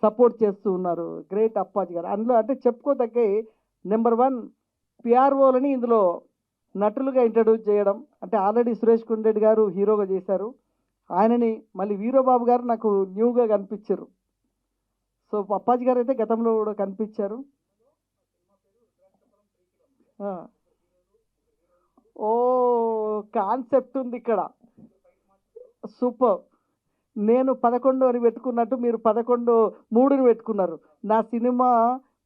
సపోర్ట్ చేస్తూ ఉన్నారు. గ్రేట్ అప్పాజీ గారు. అందులో అంటే చెప్పుకోదగ్గ నెంబర్ 1 పిఆర్ఓలని ఇందులో నటులుగా ఇంట్రడ్యూస్ చేయడం. అంటే ఆల్రెడీ సురేష్ కొండేటి గారు హీరోగా చేశారు, ఆయనని మళ్ళీ వీరబాబు గారు నాకు న్యూగా కనిపించారు. సో అప్పాజీ గారు అయితే గతంలో కూడా కనిపించారు. ఓ కాన్సెప్ట్ ఉంది ఇక్కడ, సూపర్. నేను 11 అని పెట్టుకున్నట్టు మీరు 3ని పెట్టుకున్నారు. నా సినిమా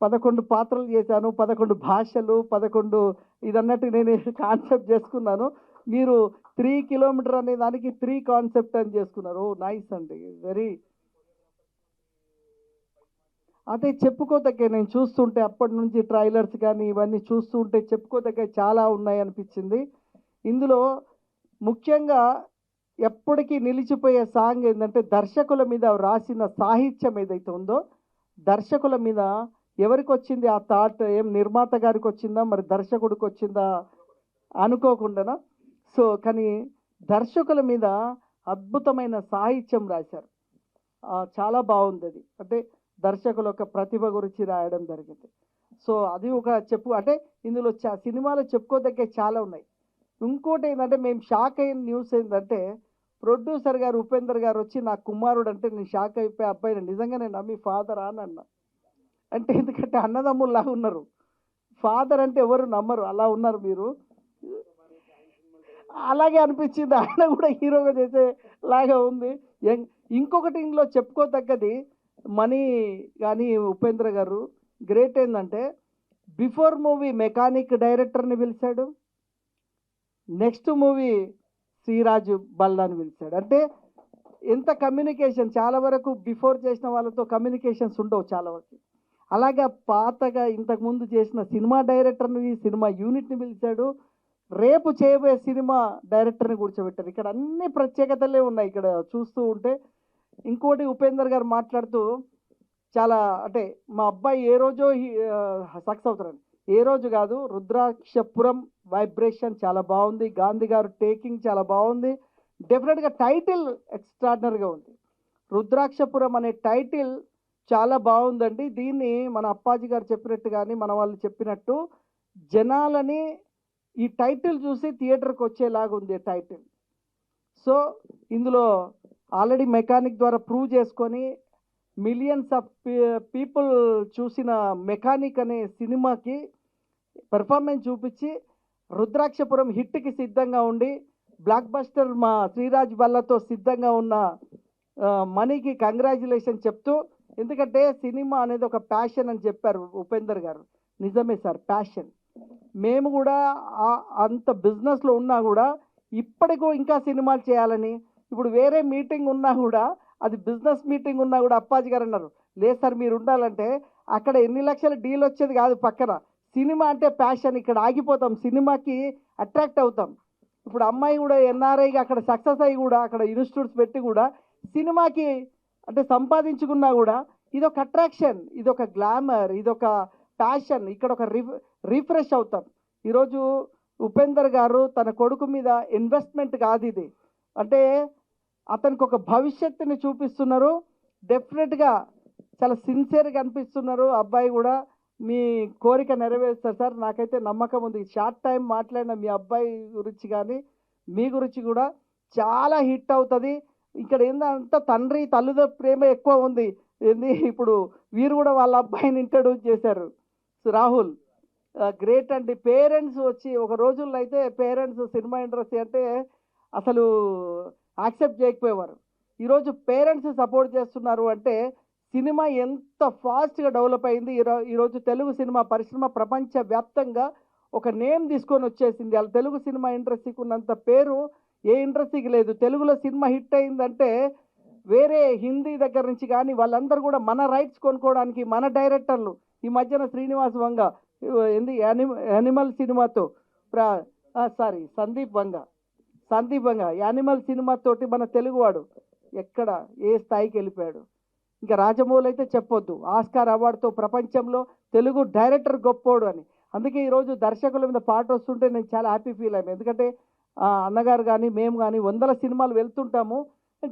11 పాత్రలు చేశాను, 11 భాషలు, 11 ఇదన్నట్టు నేను కాన్సెప్ట్ చేసుకున్నాను. మీరు 3 కిలోమీటర్ అనే దానికి 3 కాన్సెప్ట్ అని చేసుకున్నారు. ఓ నైస్ అండి, వెరీ. అదే చెప్పుకోదగ్గ, నేను చూస్తుంటే అప్పటి నుంచి ట్రైలర్స్ కానీ ఇవన్నీ చూస్తుంటే చెప్పుకోదగ్గ చాలా ఉన్నాయి అనిపించింది. ఇందులో ముఖ్యంగా ఎప్పటికీ నిలిచిపోయే సాంగ్ ఏంటంటే దర్శకుల మీద రాసిన సాహిత్యం ఏదైతే ఉందో, దర్శకుల మీద ఎవరికి వచ్చింది ఆ థాట్, ఏం నిర్మాత గారికి వచ్చిందా మరి దర్శకుడికి వచ్చిందా అనుకోకుండా, సో కానీ దర్శకుల మీద అద్భుతమైన సాహిత్యం రాశారు. చాలా బాగుంది అది. అంటే దర్శకుల యొక్క ప్రతిభ గురించి రాయడం జరిగింది. సో అది ఒక అంటే ఇందులో సినిమాలో చెప్పుకోదగ్గ చాలా ఉన్నాయి. ఇంకోటి ఏంటంటే మేము షాక్ అయిన న్యూస్ ఏంటంటే ప్రొడ్యూసర్ గారు ఉపేందర్ గారు వచ్చి నా కుమారుడు అంటే నేను షాక్ అయిపోయి అబ్బాయిని నిజంగా నేను నమ్మి ఫాదర్ అని అన్నా. అంటే ఎందుకంటే అన్నదమ్ముల్లాగా ఉన్నారు. ఫాదర్ అంటే ఎవరు నమ్మరు, అలా ఉన్నారు మీరు. అలాగే అనిపించింది, ఆయన కూడా హీరోగా చేసేలాగా ఉంది. ఇంకొకటి ఇందులో చెప్పుకోదగ్గది మనీ కానీ ఉపేంద్ర గారు గ్రేట్ ఏంటంటే బిఫోర్ మూవీ మెకానిక్ డైరెక్టర్ని పిలిచాడు, నెక్స్ట్ మూవీ శ్రీరాజు బల్లాని పిలిచాడు. అంటే ఎంత కమ్యూనికేషన్, చాలా వరకు బిఫోర్ చేసిన వాళ్ళతో కమ్యూనికేషన్స్ ఉండవు చాలా వరకు. అలాగే పాతగా ఇంతకుముందు చేసిన సినిమా డైరెక్టర్ని, సినిమా యూనిట్ని పిలిచాడు, రేపు చేయబోయే సినిమా డైరెక్టర్ని కూర్చోబెట్టారు. ఇక్కడ అన్ని ప్రత్యేకతలే ఉన్నాయి ఇక్కడ చూస్తూ ఉంటే. ఇంకోటి ఉపేందర్ గారు మాట్లాడుతూ చాలా అంటే మా అబ్బాయి ఏ రోజో సక్సెస్ అవుతారని, ఏ రోజు కాదు, రుద్రాక్షపురం వైబ్రేషన్ చాలా బాగుంది, గాంధీ గారు టేకింగ్ చాలా బాగుంది, డెఫినెట్గా టైటిల్ ఎక్స్ట్రాడినరీగా ఉంది. రుద్రాక్షపురం అనే టైటిల్ చాలా బాగుందండి. దీన్ని మన అప్పాజీ గారు చెప్పినట్టు కానీ మన వాళ్ళు చెప్పినట్టు జనాలని ఈ టైటిల్ చూసి థియేటర్కి వచ్చేలాగా ఉంది టైటిల్. సో ఇందులో ఆల్రెడీ మెకానిక్ ద్వారా ప్రూవ్ చేసుకొని మిలియన్స్ ఆఫ్ పీపుల్ చూసిన మెకానిక్ అనే సినిమాకి పెర్ఫార్మెన్స్ చూపించి రుద్రాక్షపురం హిట్కి సిద్ధంగా ఉండి బ్లాక్ బస్టర్ మా శ్రీరాజ్ బల్లతో సిద్ధంగా ఉన్న మనీకి కంగ్రాచులేషన్ చెప్తూ, ఎందుకంటే సినిమా అనేది ఒక ప్యాషన్ అని చెప్పారు ఉపేందర్ గారు. నిజమే సార్, ప్యాషన్. మేము కూడా అంత బిజినెస్లో ఉన్నా కూడా ఇప్పటికో ఇంకా సినిమాలు చేయాలని, ఇప్పుడు వేరే మీటింగ్ ఉన్నా కూడా అది బిజినెస్ మీటింగ్ ఉన్నా కూడా అప్పాజీ గారు అన్నారు, లేదు సార్ మీరు ఉండాలంటే అక్కడ ఎన్ని లక్షల డీల్ వచ్చేది కాదు, పక్కన సినిమా అంటే ప్యాషన్, ఇక్కడ ఆగిపోతాం, సినిమాకి అట్రాక్ట్ అవుతాం. ఇప్పుడు అమ్మాయి కూడా ఎన్ఆర్ఐగా అక్కడ సక్సెస్ అయ్యి కూడా అక్కడ ఇన్స్టిట్యూట్స్ పెట్టి కూడా సినిమాకి అంటే సంపాదించుకున్నా కూడా ఇదొక అట్రాక్షన్, ఇదొక గ్లామర్, ఇదొక ప్యాషన్, ఇక్కడ ఒక రిఫ్రెష్ అవుతాం. ఈరోజు ఉపేందర్ గారు తన కొడుకు మీద ఇన్వెస్ట్మెంట్ కాదు ఇది, అంటే అతనికి ఒక భవిష్యత్తుని చూపిస్తున్నారు. డెఫినెట్గా చాలా సిన్సియర్గా అనిపిస్తున్నారు. అబ్బాయి కూడా మీ కోరిక నెరవేరుస్తారు సార్, నాకైతే నమ్మకం ఉంది. షార్ట్ టైం మాట్లాడిన మీ అబ్బాయి గురించి కానీ మీ గురించి కూడా చాలా హిట్ అవుతుంది. ఇక్కడ ఏంటంటే తండ్రి తల్లిదండ్రుల ప్రేమ ఎక్కువ ఉంది. ఏంది ఇప్పుడు వీరు కూడా వాళ్ళ అబ్బాయిని ఇంట్రడ్యూస్ చేశారు, రాహుల్. గ్రేట్ అండి. పేరెంట్స్ వచ్చి ఒక రోజుల్లో అయితే పేరెంట్స్ సినిమా ఇండస్ట్రీ అంటే అసలు యాక్సెప్ట్ చేయకపోయేవారు. ఈరోజు పేరెంట్స్ సపోర్ట్ చేస్తున్నారు అంటే సినిమా ఎంత ఫాస్ట్గా డెవలప్ అయింది. ఈరోజు తెలుగు సినిమా పరిశ్రమ ప్రపంచవ్యాప్తంగా ఒక నేమ్ తీసుకొని వచ్చేసింది. అలా తెలుగు సినిమా ఇండస్ట్రీకి ఉన్నంత పేరు ఏ ఇండస్ట్రీకి లేదు. తెలుగులో సినిమా హిట్ అయిందంటే వేరే హిందీ దగ్గర నుంచి కానీ వాళ్ళందరూ కూడా మన రైట్స్ కొనుక్కోవడానికి మన డైరెక్టర్లు, ఈ మధ్యన శ్రీనివాస్ వంగ ఏంది యానిమల్ సినిమాతో సందీప్ వంగ యానిమల్ సినిమాతోటి మన తెలుగువాడు ఎక్కడ ఏ స్థాయికి వెళ్ళిపోయాడు. ఇంకా రాజమౌళి అయితే చెప్పొద్దు, ఆస్కార్ అవార్డుతో ప్రపంచంలో తెలుగు డైరెక్టర్ గొప్పోడు అని. అందుకే ఈరోజు దర్శకుల మీద పాట వస్తుంటే నేను చాలా హ్యాపీ ఫీల్ అయ్యాను. ఎందుకంటే అన్నగారు కానీ మేము కానీ 100 సినిమాలు వెళ్తుంటాము,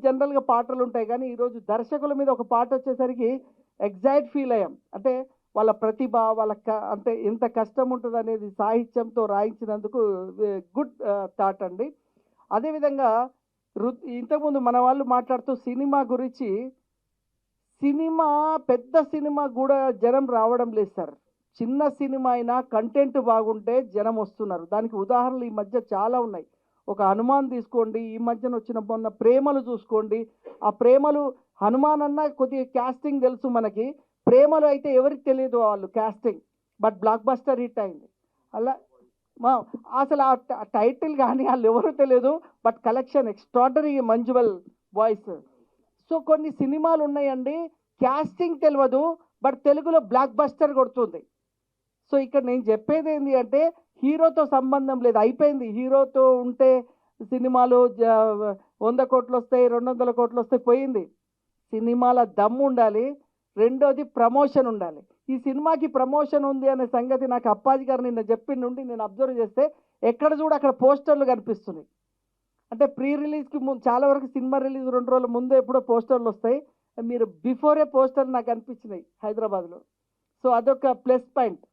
జనరల్గా పాటలు ఉంటాయి, కానీ ఈరోజు దర్శకుల మీద ఒక పాట వచ్చేసరికి ఎగ్జైట్ ఫీల్ అయ్యాం. అంటే వాళ్ళ ప్రతిభ, వాళ్ళ అంటే ఎంత కష్టం ఉంటుంది అనేది సాహిత్యంతో రాయించినందుకు గుడ్ థాట్ అండి. అదేవిధంగా ఇంతకుముందు మన వాళ్ళు మాట్లాడుతూ సినిమా గురించి, సినిమా పెద్ద సినిమా కూడా జనం రావడం లేదు సార్. చిన్న సినిమా అయినా కంటెంట్ బాగుంటే జనం వస్తున్నారు. దానికి ఉదాహరణలు ఈ మధ్య చాలా ఉన్నాయి. ఒక హనుమాన్ తీసుకోండి, ఈ మధ్యన వచ్చిన మొన్న ప్రేమలు చూసుకోండి. ఆ ప్రేమలు హనుమాన్ అన్న కొద్దిగా క్యాస్టింగ్ తెలుసు మనకి, ప్రేమలు అయితే ఎవరికి తెలియదు వాళ్ళు casting, but blockbuster hit అయింది. అలా అసలు ఆ టైటిల్ కానీ వాళ్ళు ఎవరు తెలియదు, బట్ కలెక్షన్ ఎక్స్ట్రాడనరీ, మంజువల్ వాయిస్. సో కొన్ని సినిమాలు ఉన్నాయండి క్యాస్టింగ్ తెలియదు, బట్ తెలుగులో బ్లాక్ బస్టర్ కొడుతుంది. సో ఇక్కడ నేను చెప్పేది ఏంటి అంటే హీరోతో సంబంధం లేదు, అయిపోయింది. హీరోతో ఉంటే సినిమాలు 100 కోట్లు వస్తాయి, 200 కోట్లు వస్తాయి, పోయింది. సినిమాల దమ్ము ఉండాలి, రెండోది ప్రమోషన్ ఉండాలి. ఈ సినిమాకి ప్రమోషన్ ఉంది అనే సంగతి నాకు అప్పాజీ గారు నిన్న చెప్పిన నుండి నేను అబ్జర్వ్ చేస్తే ఎక్కడ చూడ అక్కడ పోస్టర్లు కనిపిస్తున్నాయి. అంటే ప్రీ రిలీజ్కి చాలా వరకు సినిమా రిలీజ్ 2 రోజుల ముందే ఎప్పుడో పోస్టర్లు వస్తాయి, మీరు బిఫోరే పోస్టర్లు నాకు అనిపించినాయి హైదరాబాద్లో. సో అదొక ప్లస్ పాయింట్.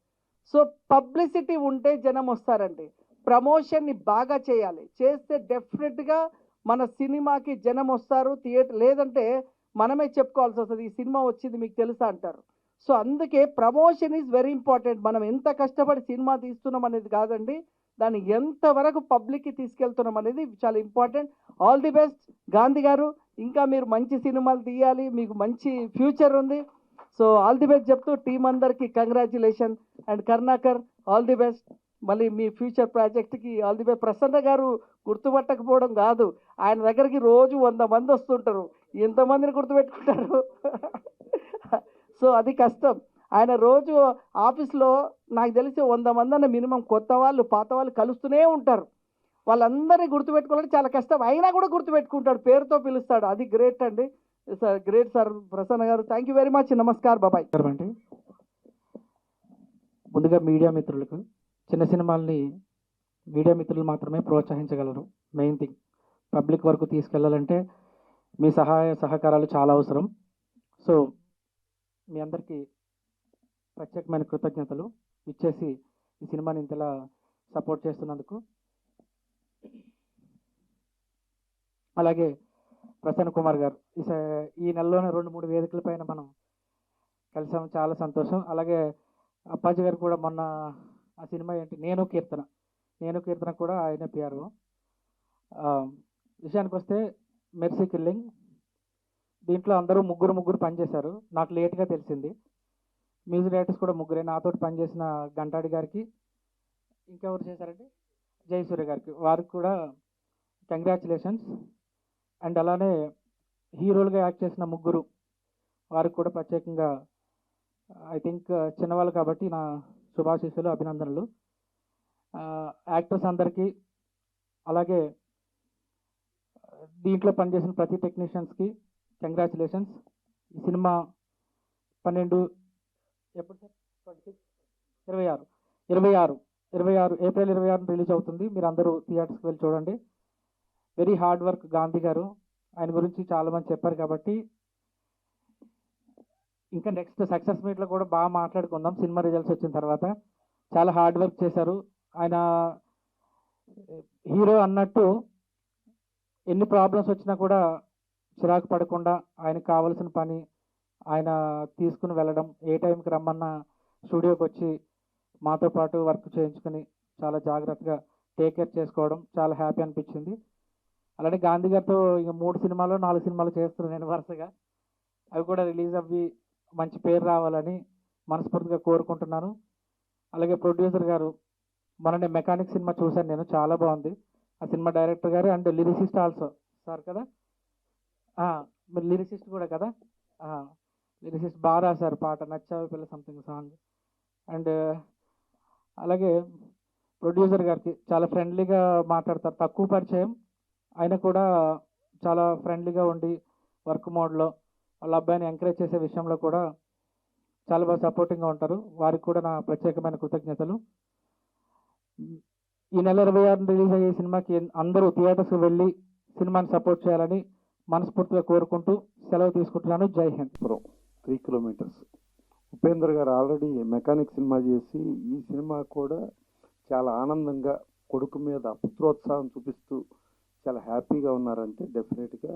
సో పబ్లిసిటీ ఉంటే జనం వస్తారండి. ప్రమోషన్ని బాగా చేయాలి, చేస్తే డెఫినెట్గా మన సినిమాకి జనం వస్తారు. థియేటర్ లేదంటే మనమే చెప్పుకోవాల్సి వస్తుంది, ఈ సినిమా వచ్చింది మీకు తెలుసా అంటారు. సో అందుకే ప్రమోషన్ ఈజ్ వెరీ ఇంపార్టెంట్. మనం ఎంత కష్టపడి సినిమా తీస్తున్నాం అనేది కాదండి, దాన్ని ఎంతవరకు పబ్లిక్కి తీసుకెళ్తున్నాం అనేది చాలా important. All the best Gandhi గారు, ఇంకా మీరు మంచి సినిమాలు తీయాలి, మీకు మంచి ఫ్యూచర్ ఉంది. సో ఆల్ ది బెస్ట్ చెప్తూ టీం అందరికీ congratulation. And Karunakar all the best, మళ్ళీ మీ ఫ్యూచర్ ప్రాజెక్ట్కి ఆల్ ది బెస్ట్. ప్రసన్న గారు గుర్తుపట్టకపోవడం కాదు, ఆయన దగ్గరికి రోజు 100 మంది వస్తుంటారు, ఎంతమందిని గుర్తుపెట్టుకుంటారు? సో అది కష్టం. ఆయన రోజు ఆఫీస్లో నాకు తెలిసి 100 మంది అన్న మినిమం కొత్త వాళ్ళు పాత వాళ్ళు కలుస్తూనే ఉంటారు. వాళ్ళందరినీ గుర్తుపెట్టుకోవాలంటే చాలా కష్టం, అయినా కూడా గుర్తుపెట్టుకుంటాడు, పేరుతో పిలుస్తాడు. అది గ్రేట్ అండి. సార్ గ్రేట్ సార్ ప్రసన్న గారు, thank you very much. Namaskar, బాబాయ్. అండి ముందుగా మీడియా మిత్రులకు, చిన్న సినిమాల్ని మీడియా మిత్రులు మాత్రమే ప్రోత్సహించగలరు. మెయిన్ థింగ్ పబ్లిక్ వరకు తీసుకెళ్లాలంటే మీ సహాయ సహకారాలు చాలా అవసరం. సో మీ అందరికీ ప్రత్యేకమైన కృతజ్ఞతలు ఇచ్చేసి ఈ సినిమాని ఇంతలా సపోర్ట్ చేస్తున్నందుకు. అలాగే ప్రసన్న కుమార్ గారు ఈ నెలలోనే 2-3 వేదికల పైన మనం కలిసాం, చాలా సంతోషం. అలాగే అప్పాజీ గారు కూడా మొన్న ఆ సినిమా ఏంటి నేను కీర్తన కూడా ఆయన పిఆర్ఓ. విషయానికి వస్తే మెర్సీ కిల్లింగ్ దీంట్లో అందరూ ముగ్గురు పనిచేశారు. నాకు లేట్గా తెలిసింది. మ్యూజిక్ డైరెక్టర్స్ కూడా ముగ్గురే. నాతోటి పనిచేసిన గంటాడి గారికి, ఇంకెవరు చేశారంటే జయసూర్య గారికి, వారికి కూడా కంగ్రాచులేషన్స్. అండ్ అలానే హీరోలుగా యాక్ట్ చేసిన ముగ్గురు వారికి కూడా ప్రత్యేకంగా ఐ థింక్ చిన్నవాళ్ళు కాబట్టి నా శుభాశీస్సులు, అభినందనలు. యాక్టర్స్ అందరికీ, అలాగే దీంట్లో పనిచేసిన ప్రతి టెక్నీషియన్స్కి కంగ్రాచులేషన్స్. ఈ సినిమా 12 ఎప్పుడు సార్ 26 ఏప్రిల్ 26 రిలీజ్ అవుతుంది. మీరు అందరూ థియేటర్స్కి వెళ్ళి చూడండి. వెరీ హార్డ్ వర్క్ గాంధీ గారు, ఆయన గురించి చాలామంది చెప్పారు కాబట్టి ఇంకా నెక్స్ట్ సక్సెస్ మీట్లో కూడా బాగా మాట్లాడుకుందాం. సినిమా రిజల్ట్స్ వచ్చిన తర్వాత చాలా హార్డ్ వర్క్ చేశారు ఆయన. హీరో అన్నట్టు ఎన్ని ప్రాబ్లమ్స్ వచ్చినా కూడా చిరాకు పడకుండా ఆయనకు కావాల్సిన పని ఆయన తీసుకుని వెళ్ళడం, ఏ టైంకి రమ్మన్నా స్టూడియోకి వచ్చి మాతో పాటు వర్క్ చేయించుకొని చాలా జాగ్రత్తగా టేక్ కేర్ చేసుకోవడం చాలా హ్యాపీ అనిపించింది. అలానే గాంధీ గారితో ఇక 3 సినిమాలు 4 సినిమాలు చేస్తున్నాను నేను వరుసగా. అవి కూడా రిలీజ్ అవ్వి మంచి పేరు రావాలని మనస్ఫూర్తిగా కోరుకుంటున్నాను. అలాగే ప్రొడ్యూసర్ గారు, మొన్ననే మెకానిక్ సినిమా చూశాను నేను, చాలా బాగుంది. ఆ సినిమా డైరెక్టర్ గారు అండ్ లిరిసిస్ట్ ఆల్సో సార్ కదా, మీరు లిరిసిస్ట్ కూడా కదా, లిరిసిస్ట్ బాగా రాశారు పాట నచ్చావు పిల్ల సంథింగ్ సాంగ్. అండ్ అలాగే ప్రొడ్యూసర్ గారికి చాలా ఫ్రెండ్లీగా మాట్లాడతారు, తక్కువ పరిచయం ఆయన కూడా చాలా ఫ్రెండ్లీగా ఉండి వర్క్ మోడ్లో వాళ్ళ అబ్బాయిని ఎంకరేజ్ చేసే విషయంలో కూడా చాలా బాగా సపోర్టింగ్గా ఉంటారు. వారికి కూడా నా ప్రత్యేకమైన కృతజ్ఞతలు. ఈ నెల 26 రిలీజ్ అయ్యే సినిమాకి అందరూ థియేటర్స్కి వెళ్ళి సినిమాని సపోర్ట్ చేయాలని మనస్ఫూర్తిగా కోరుకుంటూ సెలవు తీసుకుంటున్నాను. జై హింద్. 3 కిలోమీటర్స్ ఉపేందర్ గారు ఆల్రెడీ మెకానిక్ సినిమా చేసి ఈ సినిమా కూడా చాలా ఆనందంగా కొడుకు మీద పుత్రోత్సాహం చూపిస్తూ చాలా హ్యాపీగా ఉన్నారంటే డెఫినెట్గా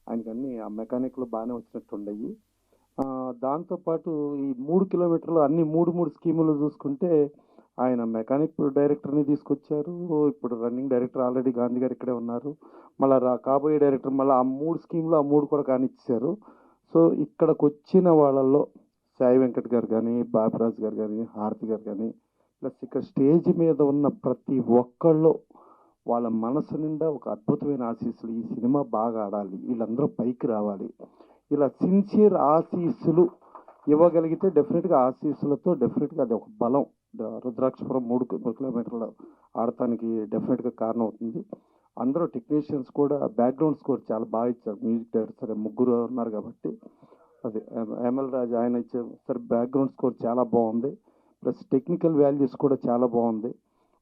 ఆయనకి అన్ని ఆ మెకానిక్లు బాగానే వచ్చినట్టు ఉండయి. దాంతోపాటు ఈ 3 కిలోమీటర్లు అన్ని 3 స్కీములు చూసుకుంటే ఆయన మెకానిక్ డైరెక్టర్ని తీసుకొచ్చారు. ఇప్పుడు రన్నింగ్ డైరెక్టర్ ఆల్రెడీ గాంధీ గారు ఇక్కడే ఉన్నారు. మళ్ళీ కాబోయే డైరెక్టర్ మళ్ళీ ఆ 3 స్కీములు ఆ 3 కూడా కానిచ్చారు. సో ఇక్కడికి వచ్చిన వాళ్ళల్లో సాయి వెంకట్ గారు కానీ, బాబిరాజు గారు కానీ, హారతి గారు కానీ, ప్లస్ ఇక్కడ స్టేజ్ మీద ఉన్న ప్రతి ఒక్కళ్ళు వాళ్ళ మనసు నిండా ఒక అద్భుతమైన ఆశీస్సులు, ఈ సినిమా బాగా ఆడాలి, వీళ్ళందరూ పైకి రావాలి, ఇలా సిన్సియర్ ఆశీస్సులు ఇవ్వగలిగితే డెఫినెట్గా ఆశీస్సులతో డెఫినెట్గా అది ఒక బలం. రుద్రాక్షపురం 3 కిలోమీటర్లు ఆడటానికి డెఫినెట్గా కారణం అవుతుంది. అందరూ టెక్నీషియన్స్ కూడా బ్యాక్గ్రౌండ్ స్కోర్ చాలా బాగా ఇచ్చారు. మ్యూజిక్ డైరెక్టర్ సరే 3 ఉన్నారు కాబట్టి అది ఎంఎల్ రాజు ఆయన ఇచ్చారు సరే, బ్యాక్గ్రౌండ్ స్కోర్ చాలా బాగుంది. ప్లస్ టెక్నికల్ వాల్యూస్ కూడా చాలా బాగుంది.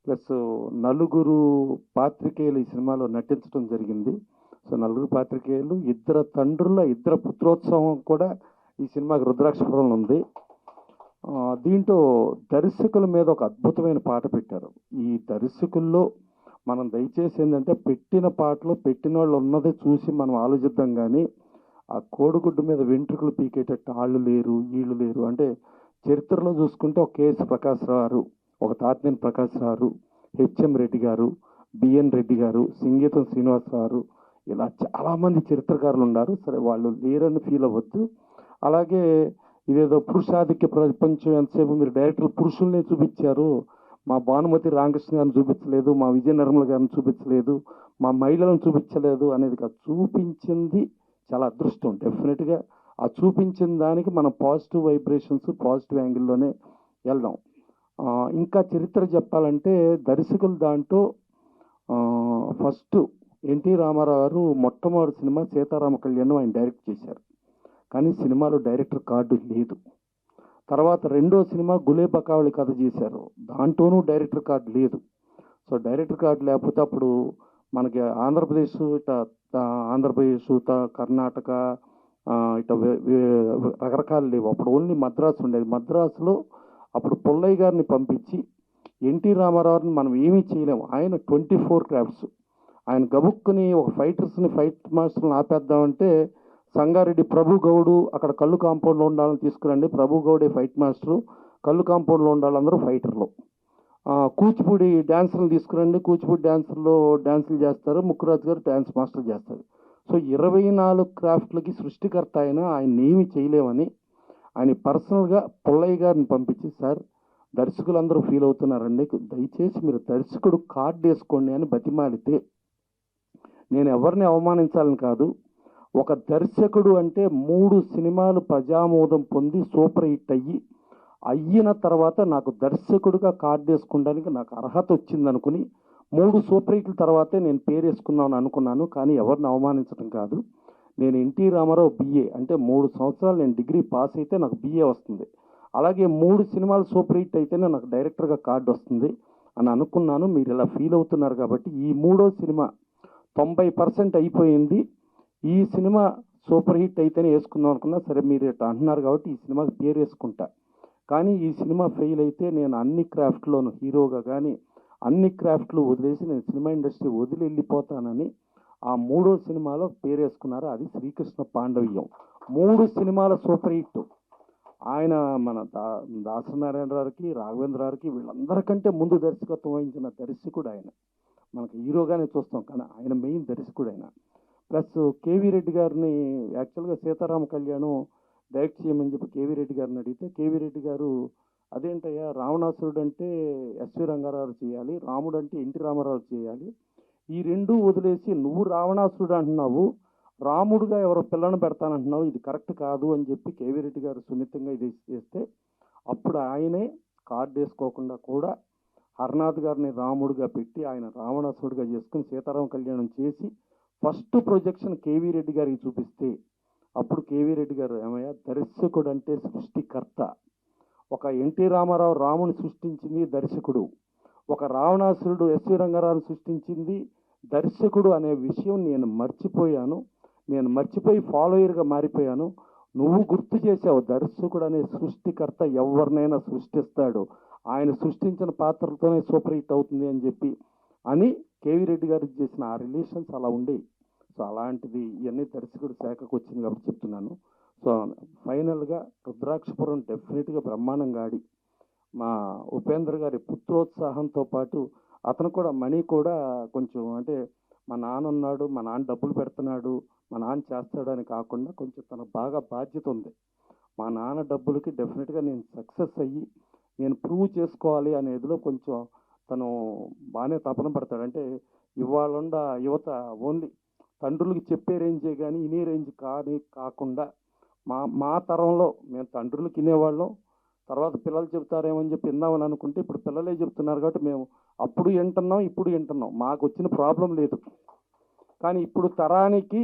ప్లస్ 4 పాత్రికేయులు ఈ సినిమాలో నటించడం జరిగింది. సో 4 పాత్రికేయులు, 2 తండ్రుల 2 పుత్రోత్సవం కూడా ఈ సినిమాకి రుద్రాక్షపురంలో ఉంది. దీంట్లో దర్శకుల మీద ఒక అద్భుతమైన పాట పెట్టారు. ఈ దర్శకుల్లో మనం దయచేసి ఏంటంటే పెట్టిన పాటలో పెట్టిన వాళ్ళు ఉన్నదే చూసి మనం ఆలోచిద్దాం, కానీ ఆ కోడిగుడ్డు మీద వెంట్రుకలు పీకేటట్టు వాళ్ళు లేరు వీళ్ళు లేరు అంటే చరిత్రలో చూసుకుంటే ఒక కేఎస్ ప్రకాశ్ రావు, ఒక తాతినేని ప్రకాశ్ రావు, హెచ్ఎం రెడ్డి గారు, బిఎన్ రెడ్డి గారు, సింగీతం శ్రీనివాసరావు, ఇలా చాలామంది చరిత్రకారులు ఉన్నారు. సరే వాళ్ళు లేరని ఫీల్ అవ్వద్దు. అలాగే ఇదేదో పురుషాధిక్య ప్రపంచం ఎంతసేపు మీరు డైరెక్టర్ పురుషుల్ని చూపించారు, మా భానుమతి రామకృష్ణ గారిని చూపించలేదు, మా విజయ నిర్మల గారిని చూపించలేదు, మా మహిళలను చూపించలేదు అనేది కాదు, చూపించింది చాలా అదృష్టం. డెఫినెట్గా ఆ చూపించిన దానికి మనం పాజిటివ్ వైబ్రేషన్స్ పాజిటివ్ యాంగిల్లోనే వెళ్దాం. ఇంకా చరిత్ర చెప్పాలంటే దర్శకులు దాంట్లో ఫస్ట్ ఎన్టీ రామారావు గారు మొట్టమొదటి సినిమా సీతారామ కళ్యాణం ఆయన డైరెక్ట్ చేశారు, కానీ సినిమాలో డైరెక్టర్ కార్డు లేదు. తర్వాత 2వ సినిమా గులే బకావళి కథ చేశారు, దాంట్లోనూ డైరెక్టర్ కార్డు లేదు. సో డైరెక్టర్ కార్డు లేకపోతే అప్పుడు మనకి ఆంధ్రప్రదేశ్ కర్ణాటక ఇట్లా రకరకాలు లేవు. అప్పుడు ఓన్లీ మద్రాసు ఉండేది. మద్రాసులో అప్పుడు పుల్లయ్య గారిని పంపించి ఎన్టీ రామారావుని మనం ఏమీ చేయలేము. ఆయన 24 క్రాఫ్ట్స్. ఆయన గబుక్కుని ఒక ఫైటర్స్ని ఫైట్ మాస్టర్ని ఆపేద్దామంటే సంగారెడ్డి ప్రభు గౌడు అక్కడ కళ్ళు కాంపౌండ్లో ఉండాలని తీసుకురండి. ప్రభు గౌడే ఫైట్ మాస్టరు, కళ్ళు కాంపౌండ్లో ఉండాలందరూ ఫైటర్లు. కూచిపూడి డ్యాన్సర్లు తీసుకురండి, కూచిపూడి డ్యాన్సులు చేస్తారు, ముక్కురాజు గారు డ్యాన్స్ మాస్టర్ చేస్తారు. సో 24 క్రాఫ్ట్లకి సృష్టికర్త ఆయన ఏమీ చేయలేమని ఆయన పర్సనల్గా పుల్లయ్య గారిని పంపించి, సార్ దర్శకులందరూ ఫీల్ అవుతున్నారండి, దయచేసి మీరు దర్శకుడు కార్డు వేసుకోండి అని బతిమాలితే, నేను ఎవరిని అవమానించాలని కాదు, ఒక దర్శకుడు అంటే 3 సినిమాలు ప్రజామోదం పొంది సూపర్ హిట్ అయిన తర్వాత నాకు దర్శకుడిగా కార్డు వేసుకోవడానికి నాకు అర్హత వచ్చిందనుకుని 3 సూపర్ హిట్ల తర్వాతే నేను పేరు వేసుకుందామని అనుకున్నాను. కానీ ఎవరిని అవమానించడం కాదు. నేను ఎన్టీ రామారావు BA అంటే 3 సంవత్సరాలు నేను డిగ్రీ పాస్ అయితే నాకు BA వస్తుంది. అలాగే 3 సినిమాలు సూపర్ హిట్ అయితేనే నాకు డైరెక్టర్గా కార్డు వస్తుంది అని అనుకున్నాను. మీరు ఇలా ఫీల్ అవుతున్నారు కాబట్టి ఈ 3వ సినిమా 90% అయిపోయింది. ఈ సినిమా సూపర్ హిట్ అయితేనే వేసుకుందాం అనుకున్నా. సరే మీరు ఇట్లా అంటున్నారు కాబట్టి ఈ సినిమాకి పేరు వేసుకుంటా. కానీ ఈ సినిమా ఫెయిల్ అయితే నేను అన్ని క్రాఫ్ట్లోనూ హీరోగా కానీ అన్ని క్రాఫ్ట్లు వదిలేసి నేను సినిమా ఇండస్ట్రీ వదిలి వెళ్ళిపోతానని ఆ 3వ సినిమాలో పేరు వేసుకున్నారు. అది శ్రీకృష్ణ పాండవ్యం. 3 సినిమాల సూపర్ హిట్. ఆయన మన దాసనారాయణరావుకి, రాఘవేంద్రరావుకి వీళ్ళందరికంటే ముందు దర్శకత్వం వహించిన దర్శకుడు ఆయన. మనకు హీరోగానే చూస్తాం కానీ ఆయన మెయిన్ దర్శకుడు ఆయన. ప్లస్ కేవీ రెడ్డి గారిని యాక్చువల్గా సీతారామ కళ్యాణం డైరెక్ట్ చేయమని చెప్పి కేవీ రెడ్డి గారిని అడిగితే కేవీ రెడ్డి గారు అదేంటయ్యా రావణాసురుడు అంటే ఎస్వి రంగారావు చేయాలి, రాముడు అంటే ఎన్టీ రామారావు చేయాలి, ఈ రెండూ వదిలేసి నువ్వు రావణాసురుడు అంటున్నావు, రాముడుగా ఎవరో పిల్లను పెడతానంటున్నావు, ఇది కరెక్ట్ కాదు అని చెప్పి కేవీ రెడ్డి గారు సున్నితంగా ఇది చేస్తే అప్పుడు ఆయనే కార్డు వేసుకోకుండా కూడా హర్నాథ్ గారిని రాముడుగా పెట్టి ఆయన రావణాసురుడుగా చేసుకుని సీతారామ కళ్యాణం చేసి ఫస్ట్ ప్రొజెక్షన్ కేవీ రెడ్డి గారికి చూపిస్తే అప్పుడు కేవీ రెడ్డి గారు ఏమయ్యా దర్శకుడు అంటే సృష్టికర్త, ఒక ఎన్టీ రామారావు రాముని సృష్టించింది దర్శకుడు, ఒక రావణాసురుడు ఎస్వి రంగారావుని సృష్టించింది దర్శకుడు అనే విషయం నేను మర్చిపోయి ఫాలోయర్గా మారిపోయాను. నువ్వు గుర్తు చేసావు దర్శకుడు అనే సృష్టికర్త ఎవరినైనా సృష్టిస్తాడు, ఆయన సృష్టించిన పాత్రలతోనే సూపర్ హిట్ అవుతుంది అని చెప్పి అని కేవీ రెడ్డి గారికి చేసిన ఆ రిలేషన్స్ అలా ఉండేవి. సో అలాంటిది ఇవన్నీ దర్శకుడు శాఖకు వచ్చింది కాబట్టి చెప్తున్నాను. సో ఫైనల్గా రుద్రాక్షపురం డెఫినెట్గా బ్రహ్మాండంగా ఆడి మా ఉపేంద్ర గారి పుత్రోత్సాహంతో పాటు అతను కూడా మనీ కూడా కొంచెం అంటే మా నాన్న ఉన్నాడు, మా నాన్న డబ్బులు పెడుతున్నాడు, మా నాన్న చేస్తాడని కాకుండా కొంచెం తనకు బాగా బాధ్యత ఉంది. మా నాన్న డబ్బులకి డెఫినెట్గా నేను సక్సెస్ అయ్యి నేను ప్రూవ్ చేసుకోవాలి అనేదిలో కొంచెం తను బాగానే తపన పడతాడు. అంటే ఇవాళ యువత ఓన్లీ తండ్రులకి చెప్పే రేంజే కానీ ఇనే రేంజ్ కాకుండా మా తరంలో మేము తండ్రులకి వినేవాళ్ళం, తర్వాత పిల్లలు చెబుతారేమని చెప్పి విందామని అనుకుంటే ఇప్పుడు పిల్లలే చెప్తున్నారు కాబట్టి మేము అప్పుడు వింటున్నాం, ఇప్పుడు వింటున్నాం. మాకు వచ్చిన ప్రాబ్లం లేదు. కానీ ఇప్పుడు తరానికి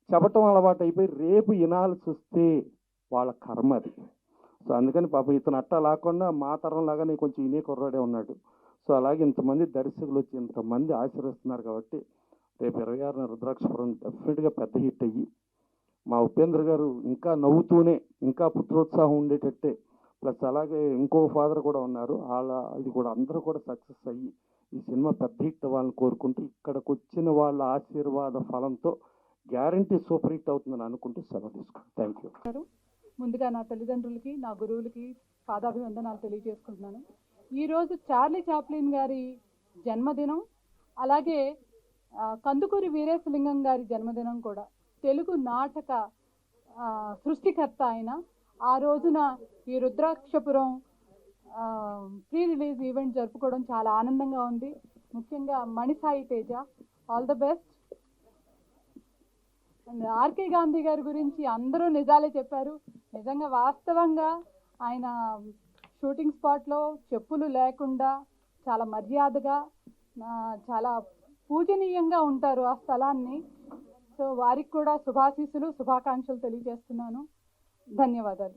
చెప్పటం అలవాటు అయిపోయి రేపు వినాల్సి వస్తే వాళ్ళ కర్మ అది. సో అందుకని పాపం ఇతను అట్టా లేకుండా మా తరం లాగానే కొంచెం ఇనే కుర్రాడే ఉన్నాడు. సో అలాగే ఇంతమంది దర్శకులు వచ్చి ఇంతమంది ఆశీర్వదిస్తున్నారు కాబట్టి రేపు 26న రుద్రాక్షపురం డెఫినెట్గా పెద్ద హిట్ అయ్యి మా ఉపేంద్ర గారు ఇంకా నవ్వుతూనే ఇంకా పుత్రోత్సాహం ఉండేటట్టే ప్లస్ అలాగే ఇంకొక ఫాదర్ కూడా ఉన్నారు, ఇది కూడా అందరూ కూడా సక్సెస్ అయ్యి ఈ సినిమా పెద్ద హిట్ అవ్వాలని కోరుకుంటూ ఇక్కడికి వచ్చిన వాళ్ళ ఆశీర్వాద ఫలంతో గ్యారంటీ సూపర్ హిట్ అవుతుందని అనుకుంటూ సెలవు తీసుకుంటాను. Thank you. ముందుగా నా తల్లిదండ్రులకి నా గురువులకి పాదాభివందనాలు తెలియజేసుకుంటున్నాను. ఈరోజు చార్లీ చాప్లిన్ గారి జన్మదినం, అలాగే కందుకూరి వీరేశలింగం గారి జన్మదినం కూడా. తెలుగు నాటక సృష్టికర్త ఆయన. ఆ రోజున ఈ రుద్రాక్షపురం ప్రీ రిలీజ్ ఈవెంట్ జరుపుకోవడం చాలా ఆనందంగా ఉంది. ముఖ్యంగా Manisai Teja, all the best. And RK Gandhi గారి గురించి అందరూ నిజాలే చెప్పారు. నిజంగా వాస్తవంగా ఆయన షూటింగ్ స్పాట్లో చెప్పులు లేకుండా చాలా మర్యాదగా చాలా పూజనీయంగా ఉంటారు ఆ స్థలాన్ని. సో వారికి కూడా శుభాకాంక్షలు తెలియజేస్తున్నాను. ధన్యవాదాలు.